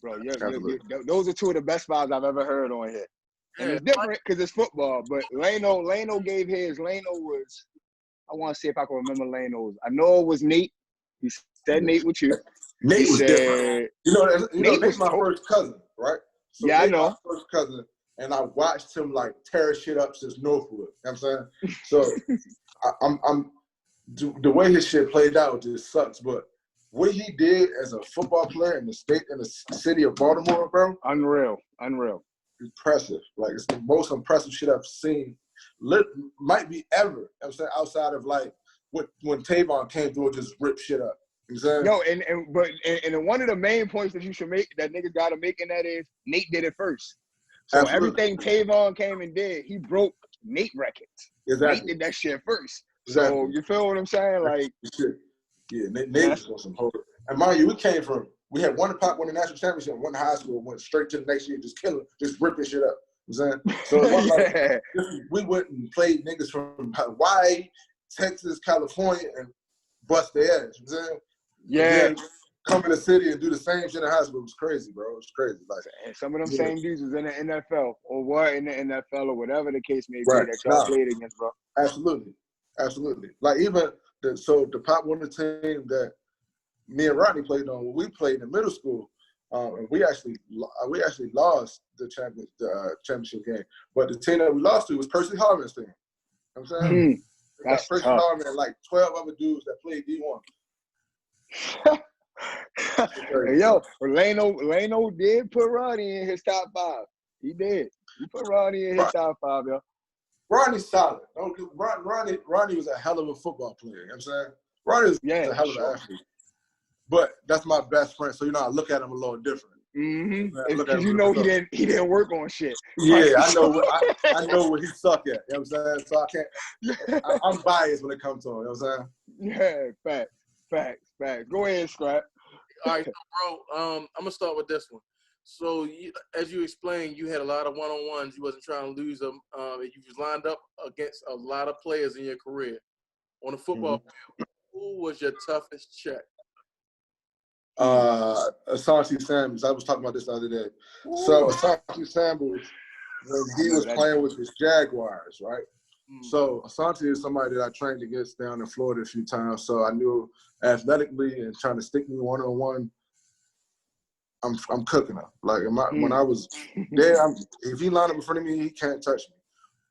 Bro, those are 2 of the best 5s I've ever heard on here. And it's different because it's football, but Lano gave his. Lano was, I want to see if I can remember Lano's. I know it was Nate. He said Nate with you. Nate was different. Nate's my first cousin, right? So yeah, Nate's I know. My first cousin, and I watched him tear shit up since Northwood. You know what I'm saying? So I'm the way his shit played out just sucks, but what he did as a football player in the city of Baltimore, bro. Unreal. Impressive. It's the most impressive shit I've seen. Might be ever. You know what I'm saying, outside of when Tavon came through and just ripped shit up. You know what I'm saying? And one of the main points that you should make, that niggas gotta make in that is Nate did it first. So everything Tavon came and did, he broke Nate records. Exactly. Nate did that shit first. Exactly. So you feel what I'm saying? Yeah, Nate was on some whole. And mind you, we had one pop win the national championship, one in high school, went straight to the next year, just ripping shit up. You know what I'm saying? So it wasn't we went and played niggas from Hawaii, Texas, California, and bust their ass. You know what I'm saying? Yeah. Come in the city and do the same shit in high school. It was crazy, bro. It was crazy. And some of them same dudes was in the NFL or were in the NFL or whatever the case may be that y'all played against, bro. Absolutely. Even the Pop Warner team that me and Rodney played on, when we played in middle school, and we actually lost the championship game. But the team that we lost to was Percy Harvin's team. You know what I'm saying? That's Percy Harvin and 12 other dudes that played D1. Hey, yo, Leno did put Ronnie in his top 5. He did. He put Ronnie in his top 5, yo. Ronnie's solid. Ronnie was a hell of a football player. You know what I'm saying? Ronnie was a hell of an athlete. But that's my best friend, so I look at him a little different. Mm-hmm. Because he didn't work on shit. Yeah, I know what he suck at. You know what I'm saying? So I can't. I'm biased when it comes to him. You know what I'm saying? Yeah, facts. Go ahead, Scrap. All right, so bro. I'm gonna start with this one. So, as you explained, you had a lot of one-on-ones. You wasn't trying to lose them. You was lined up against a lot of players in your career. On the football field, who was your toughest check? Asante Samuels. I was talking about this the other day. Ooh. So Asante Samuels, when he was playing with the Jaguars, right? So Asante is somebody that I trained against down in Florida a few times. So I knew athletically and trying to stick me one-on-one, I'm cooking him. Like when I was there, if he lined up in front of me, he can't touch me.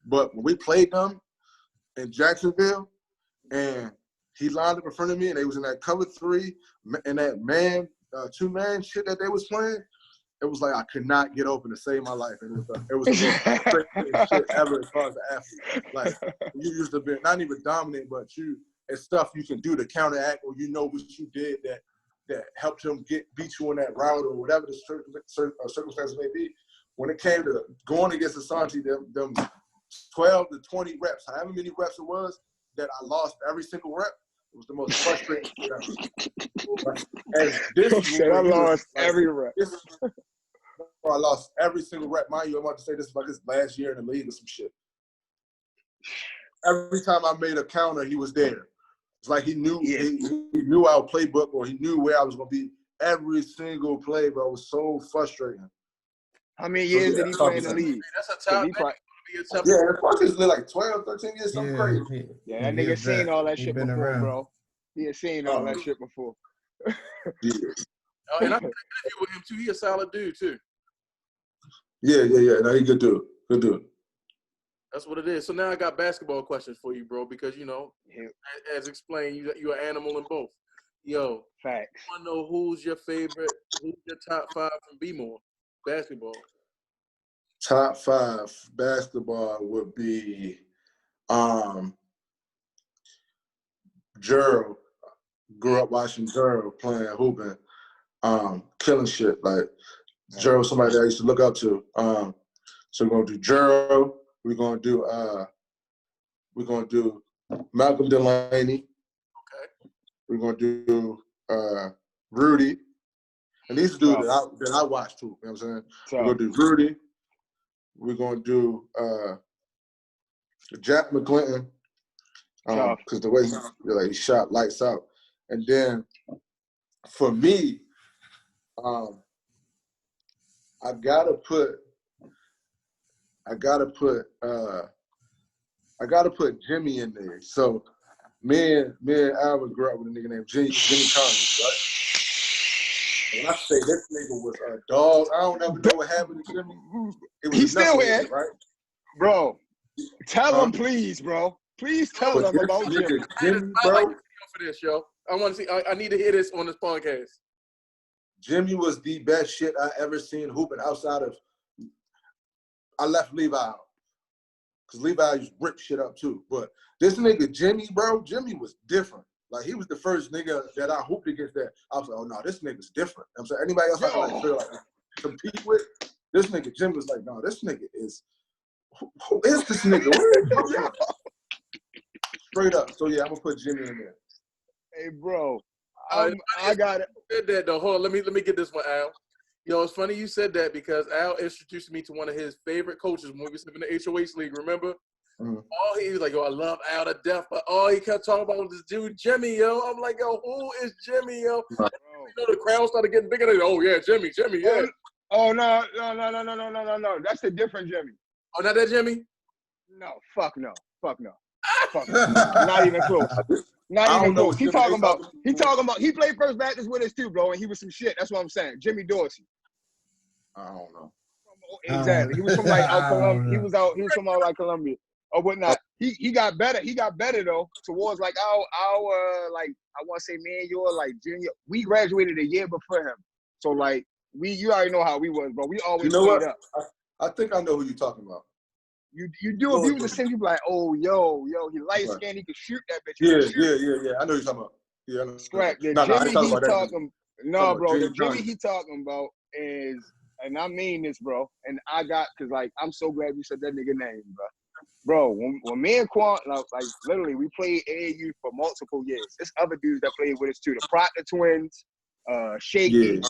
But when we played them in Jacksonville, and he lined up in front of me, and they was in that cover 3 and that man, 2-man shit that they was playing. It was like I could not get open to save my life, and it was the most frustrating shit ever as far as the athlete. Like you used to be not even dominant, but it's stuff you can do to counteract, or what you did that helped him beat you on that route, or whatever the circumstances may be. When it came to going against Asante, them 12 to 20 reps, however many reps it was, that I lost every single rep. It was the most frustrating shit ever. And this I lost every rep. I lost every single rep. Mind you, I'm about to say this is like his last year in the league or some shit. Every time I made a counter, he was there. It's like he knew he knew our playbook, or he knew where I was going to be every single play, bro. It was so frustrating. How many years did he play in the league? That's a top. Yeah, the fuck is like 12, 13 years, something crazy. Yeah, that nigga seen all that shit before, bro. He had seen all that shit before. And I can interview with him too. He a solid dude too. Yeah. No, he good dude. That's what it is. So now I got basketball questions for you, bro, because as explained, you're an animal in both. Yo, facts. I want to know who's your top 5 from B-more basketball. Top 5 basketball would be Gerald. Grew up watching Gerald playing hooping, killing shit. Like Gerald, somebody that I used to look up to. So we're gonna do Gerald. We're gonna do Malcolm Delaney. Okay. We're gonna do Rudy. And these dudes that I watch too. You know what I'm saying? We're gonna do Rudy. We're gonna do Jack McClinton. Because the way he shot lights out. And then for me, I gotta put Jimmy in there. So me and Alvin grew up with a nigga named Jimmy Collins, right? When I say this nigga was a dog, I don't ever know what happened to Jimmy. He's still here, right? Bro, tell him, please, bro. Please tell them about Jimmy. Jimmy, bro. For this, yo. I want to see. I need to hear this on this podcast. Jimmy was the best shit I ever seen hooping outside of. I left Levi out because Levi used to rip shit up too. But this nigga Jimmy, bro, Jimmy was different. Like he was the first nigga that I hooped against that. I was like, oh no, this nigga's different. I'm saying anybody else I feel like compete with, this nigga Jimmy was like, no, this nigga is. Who is this nigga? Straight up. So yeah, I'm gonna put Jimmy in there. Hey, bro, I got it. Said that though. Hold on, let me get this one, Al. Yo, it's funny you said that because Al introduced me to one of his favorite coaches when we was in the HOH league. Remember? Mm-hmm. All he was like, yo, I love Al to death, but all he kept talking about was this dude Jimmy, yo. I'm like, yo, who is Jimmy, yo? You know, the crowd started getting bigger. Like, oh yeah, Jimmy, yeah. Oh no. That's a different Jimmy. Oh, not that Jimmy? No, fuck no. Not even close. Not even close. He talking about he played First Baptist with us too, bro, and he was some shit. That's what I'm saying. Jimmy Dorsey. I don't know. Exactly. He was from like out Columbia. He was from out like Columbia. or whatnot. He got better. He got better though towards like our like I want to say man, you're like junior. We graduated a year before him, so like you already know how we was, bro. We always played up. I think I know who you're talking about. You do if you was a center, you be like, oh yo, he light skinned, he could shoot that bitch. Yeah. I know you're talking about. Yeah, I know. Scrap the Jimmy he talking. No, bro, the Jimmy he talking about is, and I mean this, bro. And I got cause like I'm so glad you said that nigga name, bro. Bro, when me and Quan, like literally, we played AAU for multiple years. There's other dudes that played with us too. The Proctor twins, Shaky,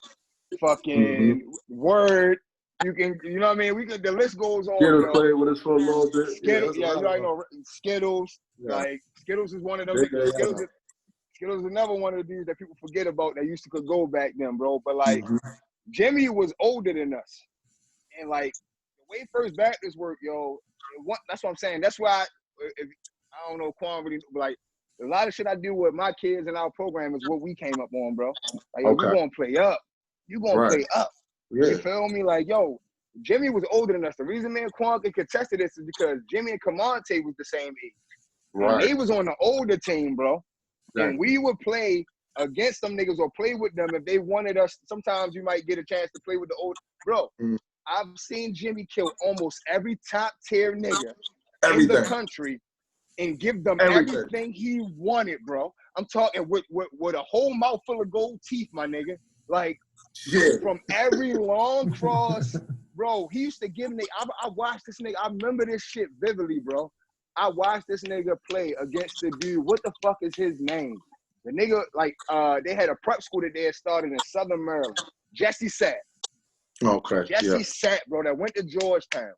fucking Word. You know what I mean? The list goes on. Skittles played with us for a little bit. Skittles, you already know Skittles. Yeah. Like Skittles is one of them. Skittles is another one of the dudes that people forget about that used to could go back then, bro. But like Jimmy was older than us, and like the way First Baptist worked, yo. That's what I'm saying. That's why I don't know Quan really, but like a lot of shit I do with my kids and our program is what we came up on, bro. Like you gonna play up, play up. Yeah. You feel me? Like yo, Jimmy was older than us. The reason me and Quan could contest this is because Jimmy and Kamante was the same age. Right. And they was on the older team, bro. Right. And we would play against them niggas or play with them if they wanted us. Sometimes you might get a chance to play with the old bro. I've seen Jimmy kill almost every top tier nigga in the country and give them everything he wanted, bro. I'm talking with a whole mouth full of gold teeth, my nigga. Like from every long cross, bro. He used to give me. I watched this nigga. I remember this shit vividly, bro. I watched this nigga play against the dude. What the fuck is his name? The nigga, like, they had a prep school that they had started in Southern Maryland. Jesse Satt. Okay. Jesse Satt, bro, that went to Georgetown.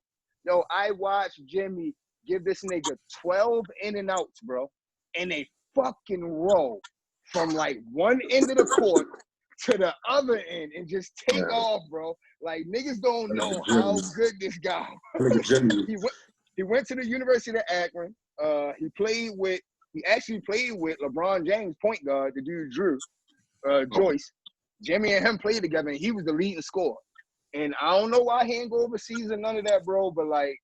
Yo, I watched Jimmy give this nigga 12 in and outs, bro, in a fucking row from like one end of the court to the other end and just take off, bro. Like niggas don't know how good this guy was. He went to the University of Akron. He actually played with LeBron James, point guard, the dude Drew, Joyce. Jimmy and him played together, and he was the leading scorer. And I don't know why he ain't go overseas or none of that, bro. But like,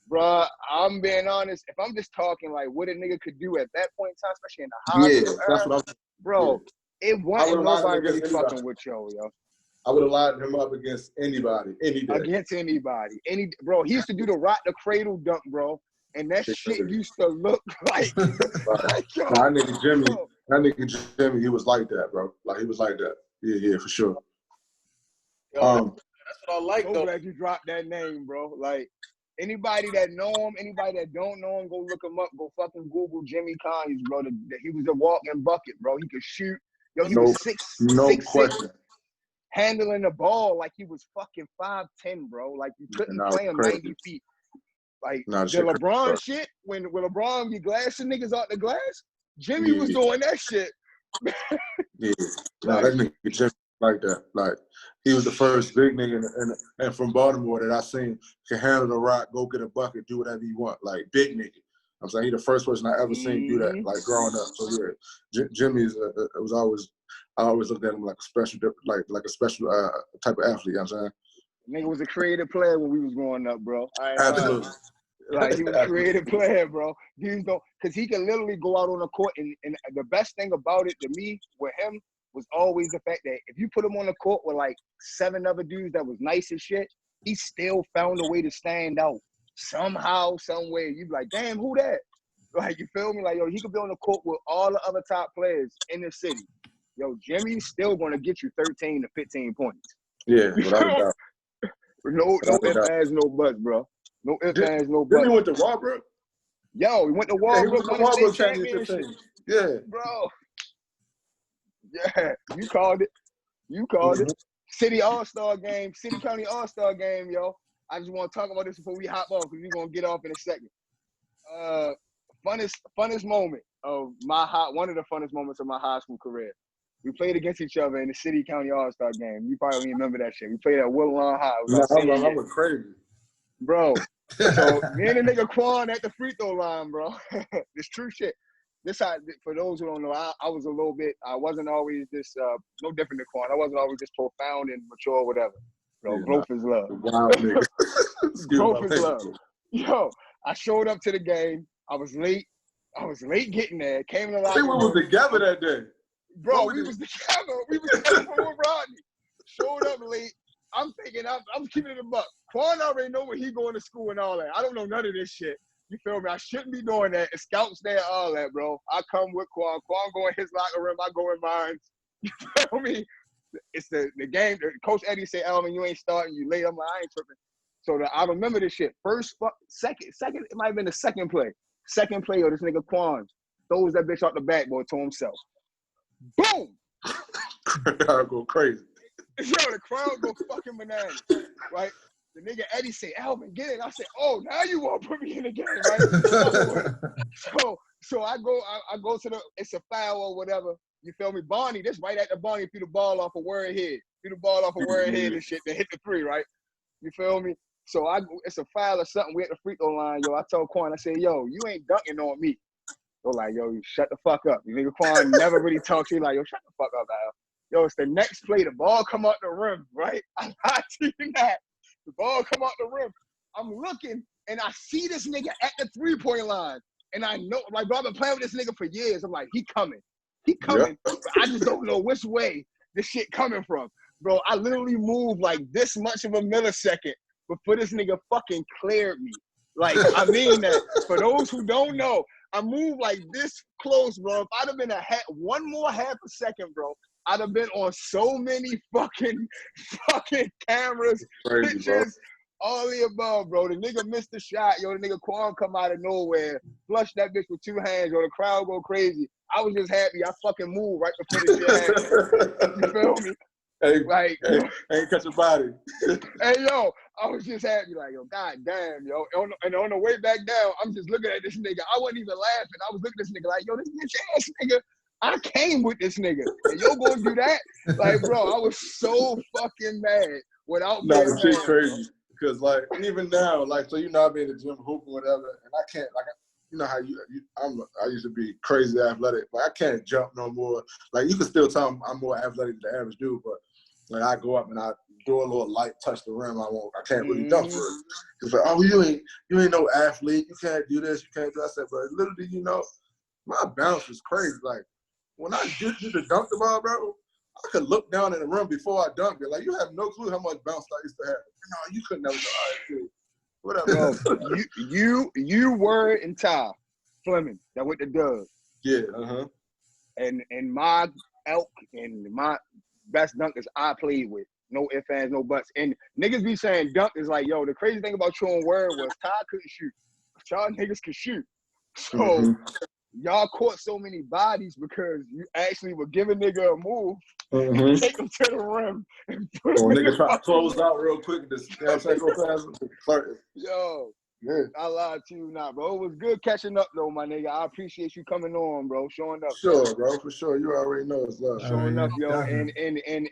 bro, I'm being honest. If I'm just talking like what a nigga could do at that point in time, especially in the high school era, that's what I'm. Bro, it wasn't nobody really fucking with yo. I would have lined him up against anybody, any day. Against anybody, bro. He used to do the rock the cradle dunk, bro, and that shit used to look like. Yo, that nigga Jimmy, he was like that, bro. Like he was like that. Yeah, for sure. Yo, that's what I like, though. Glad you dropped that name, bro. Like, anybody that know him, anybody that don't know him, go look him up. Go fucking Google Jimmy Conyers, bro. He was a walking bucket, bro. He could shoot. Yo, he was six question. Handling the ball like he was fucking 5'10", bro. Like, you couldn't play him 90 feet. Like, the LeBron shit, when LeBron be glassing niggas out the glass, Jimmy was doing that shit. That nigga Jimmy like that. Like, he was the first big nigga and from Baltimore that I seen can handle the rock, go get a bucket, do whatever you want. Like, big nigga. I'm saying he the first person I ever seen do that, like, growing up. So, yeah, Jimmy's was always, I always looked at him like a special, like a special type of athlete, you know what I'm saying? Nigga was a creative player when we was growing up, bro. Absolutely. Like, he was a creative player, bro. Dudes don't, because he can literally go out on the court, and the best thing about it to me with him was always the fact that if you put him on the court with like 7 other dudes that was nice as shit, he still found a way to stand out somehow, some way. You be like, damn, who that? Like, you feel me? Like, yo, he could be on the court with all the other top players in the city. Yo, Jimmy's still gonna get you 13 to 15 points. Yeah, without a doubt. No ifs, ands, no buts, bro. No ifs, ands, no buts. He went to Walbrook? Yo, he went to Walbrook, won the state championship. Yeah. Bro. Yeah, you called it. City All-Star game, City County All-Star game, yo. I just want to talk about this before we hop off because we're going to get off in a second. Funnest moment of one of the funnest moments of my high school career. We played against each other in the City County All-Star game. You probably remember that shit. We played at Woodlawn High. I was crazy. Bro, so me and the nigga Quan at the free throw line, bro. This true shit. This how, for those who don't know, I was a little bit, I wasn't always this, no different than Quan. I wasn't always this profound and mature or whatever. Bro, growth is love. Wow, growth is love. Yo, I showed up to the game. I was late getting there. Came in the I locker think we room. was together that day. Bro, we was together. We was together with Rodney. Showed up late. I'm thinking, I'm keeping it a buck. Quan already know where he going to school and all that. I don't know none of this shit. You feel me? I shouldn't be doing that. The scouts there, all that, bro. I come with Quan. Quan go in his locker room. I go in mine. You feel me? It's the game. Coach Eddie say, Alvin, you ain't starting. You late. I'm like, I ain't tripping. So I remember this shit. Second, it might have been the second play. Second play, this nigga Quan throws that bitch out the backboard to himself. Boom! I go crazy. Yo, the crowd go fucking bananas, right? The nigga Eddie say, Alvin, get it. I said, oh, now you want to put me in the game, right? so I go to it's a foul or whatever. You feel me? Barney, this right at the Barney, threw the ball off a word head. Threw the ball off a word head and shit to hit the three, right? You feel me? So it's a foul or something. We at the free throw line, yo. I told Quan, I said, yo, you ain't dunking on me. So like, yo, you shut the fuck up. You nigga Quan never really talks to you like, yo, shut the fuck up, Al. Yo, it's the next play. The ball come out the rim, right? I lied to you that. The ball come out the rim. I'm looking, and I see this nigga at the three-point line. And I know, like, bro, I've been playing with this nigga for years. I'm like, he coming. He coming. Yep. But I just don't know which way this shit coming from. Bro, I literally moved like this much of a millisecond before this nigga fucking cleared me. Like, I mean that. For those who don't know, I moved like this close, bro. If I'd have been one more half a second, bro, I'd have been on so many fucking cameras, crazy, pictures, bro. All the above, bro. The nigga missed the shot. Yo, the nigga Quan come out of nowhere, flush that bitch with two hands. Yo, the crowd go crazy. I was just happy I fucking moved right before the shit happened. You feel me? Hey, like, ain't catch a body. Hey, yo, I was just happy, like, yo, god damn, yo. And on the way back down, I'm just looking at this nigga. I wasn't even laughing. I was looking at this nigga like, yo, this bitch ass nigga. I came with this nigga. And yo gonna do that? Like, bro, I was so fucking mad without being mad. Shit's crazy. Because, like, even now, like, so you know I be in the gym hooping, whatever, and I can't, like, you know how I used to be crazy athletic, but I can't jump no more. Like, you can still tell I'm more athletic than the average dude, but like I go up and I do a little light touch the rim. I can't really dunk for it. It's like, oh, you ain't no athlete. You can't do this. You can't do that. I said, but literally, you know, my bounce is crazy. Like when I get you to dunk the ball, bro, I could look down in the rim before I dunk it. Like you have no clue how much bounce I used to have. No, you couldn't never do it. Whatever. Bro, you were in Ty Fleming that went to Doug. Yeah. And my elk and my best dunkers I played with. No ifs, ands, no buts. And niggas be saying dunk is like, yo, the crazy thing about you on word was Ty couldn't shoot. Y'all niggas could shoot. So y'all caught so many bodies because you actually were giving nigga a move, take him to the rim, and put him in nigga try to close room. out real quick. Just, you know what I'm saying? Go fast. Yo. Yeah. I lied to you not, bro. It was good catching up, though, my nigga. I appreciate you coming on, bro. Showing up. Sure, bro. For sure. You already know it's love. Showing up, yo. And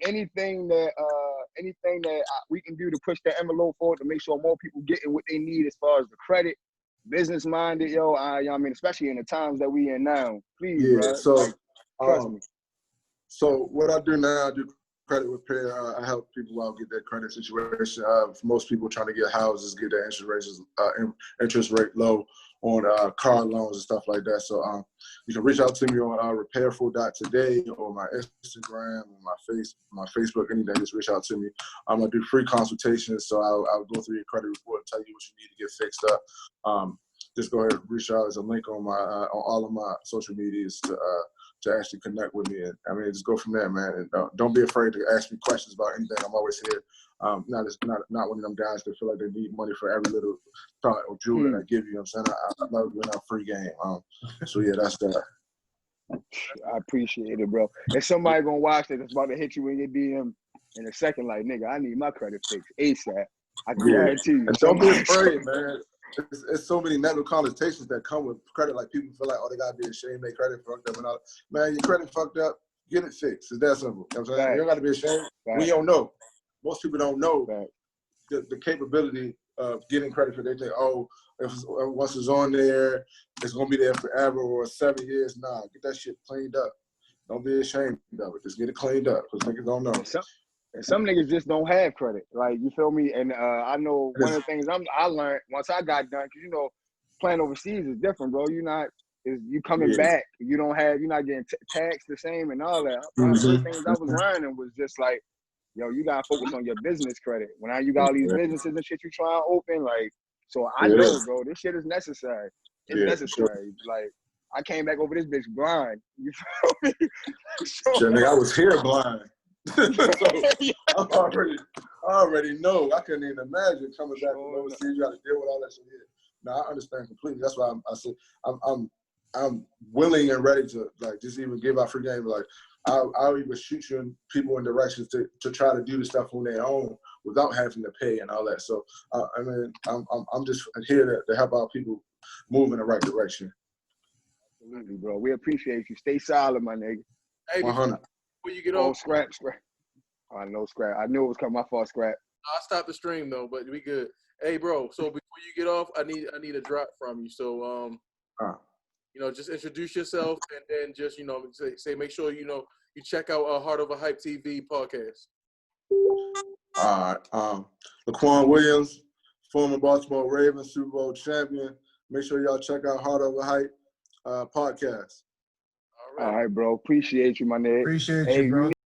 anything that we can do to push that envelope forward to make sure more people getting what they need as far as the credit, business minded, yo. I mean, especially in the times that we in now. Please, bro. So, like, trust me. So what I do now, I do credit repair. I help people out get their credit situation. For most people trying to get houses, get their interest rate low on car loans and stuff like that. So you can reach out to me on repairful.today or my Instagram or my Facebook, anything. Just reach out to me. I'm gonna do free consultations. So I'll go through your credit report and tell you what you need to get fixed up. Just go ahead and reach out. There's a link on my on all of my social medias to actually connect with me. And I mean, just go from there, man. And don't be afraid to ask me questions about anything. I'm always here. Not one of them guys that feel like they need money for every little thought or jewel that I give you. You know what I'm saying? I love giving out free game. So yeah, that's that. I appreciate it, bro. If somebody gonna watch that that's about to hit you in your DM in a second, like, nigga, I need my credit fixed ASAP. I can guarantee you. And don't be afraid, man. It's so many negative connotations that come with credit. Like people feel like, oh, they gotta be ashamed their credit fucked up and all. Man, your credit fucked up, get it fixed. It's that simple. You know what I'm saying? You don't gotta be ashamed. We don't know. Most people don't know the capability of getting credit for. They think, oh, once it's on there, it's gonna be there forever or 7 years. Nah, get that shit cleaned up. Don't be ashamed of it. Just get it cleaned up because niggas don't know. And some niggas just don't have credit. Like, you feel me? And I know one of the things I learned once I got done, because, you know, playing overseas is different, bro. You coming back. You're not getting taxed the same and all that. One of the first things I was learning was just like, yo, you gotta focus on your business credit. When you got all these businesses and shit you try to open, like, so I know, bro, this shit is necessary. It's necessary. Sure. Like, I came back over this bitch blind. You feel me? Sure, nigga, I was here blind. So I already know. I couldn't even imagine coming back from overseas. You got to deal with all that shit here. No, I understand completely. That's why I said I'm willing and ready to like just even give out free game. Like I'll even shoot you in people in directions to try to do the stuff on their own without having to pay and all that. So I mean, I'm just here to help out people move in the right direction. Absolutely, bro. We appreciate you. Stay solid, my nigga. Hey, 100. Before you get off, scrap. I know scrap. I knew it was coming. My fault, scrap. I'll stop the stream though, but we good. Hey, bro. So before you get off, I need a drop from you. So just introduce yourself and then just say make sure you check out Heart of a Hype TV podcast. All right. Laquan Williams, former Baltimore Raven Super Bowl champion. Make sure y'all check out Heart of a Hype podcast. All right, bro. Appreciate you, my nigga. Appreciate you, bro.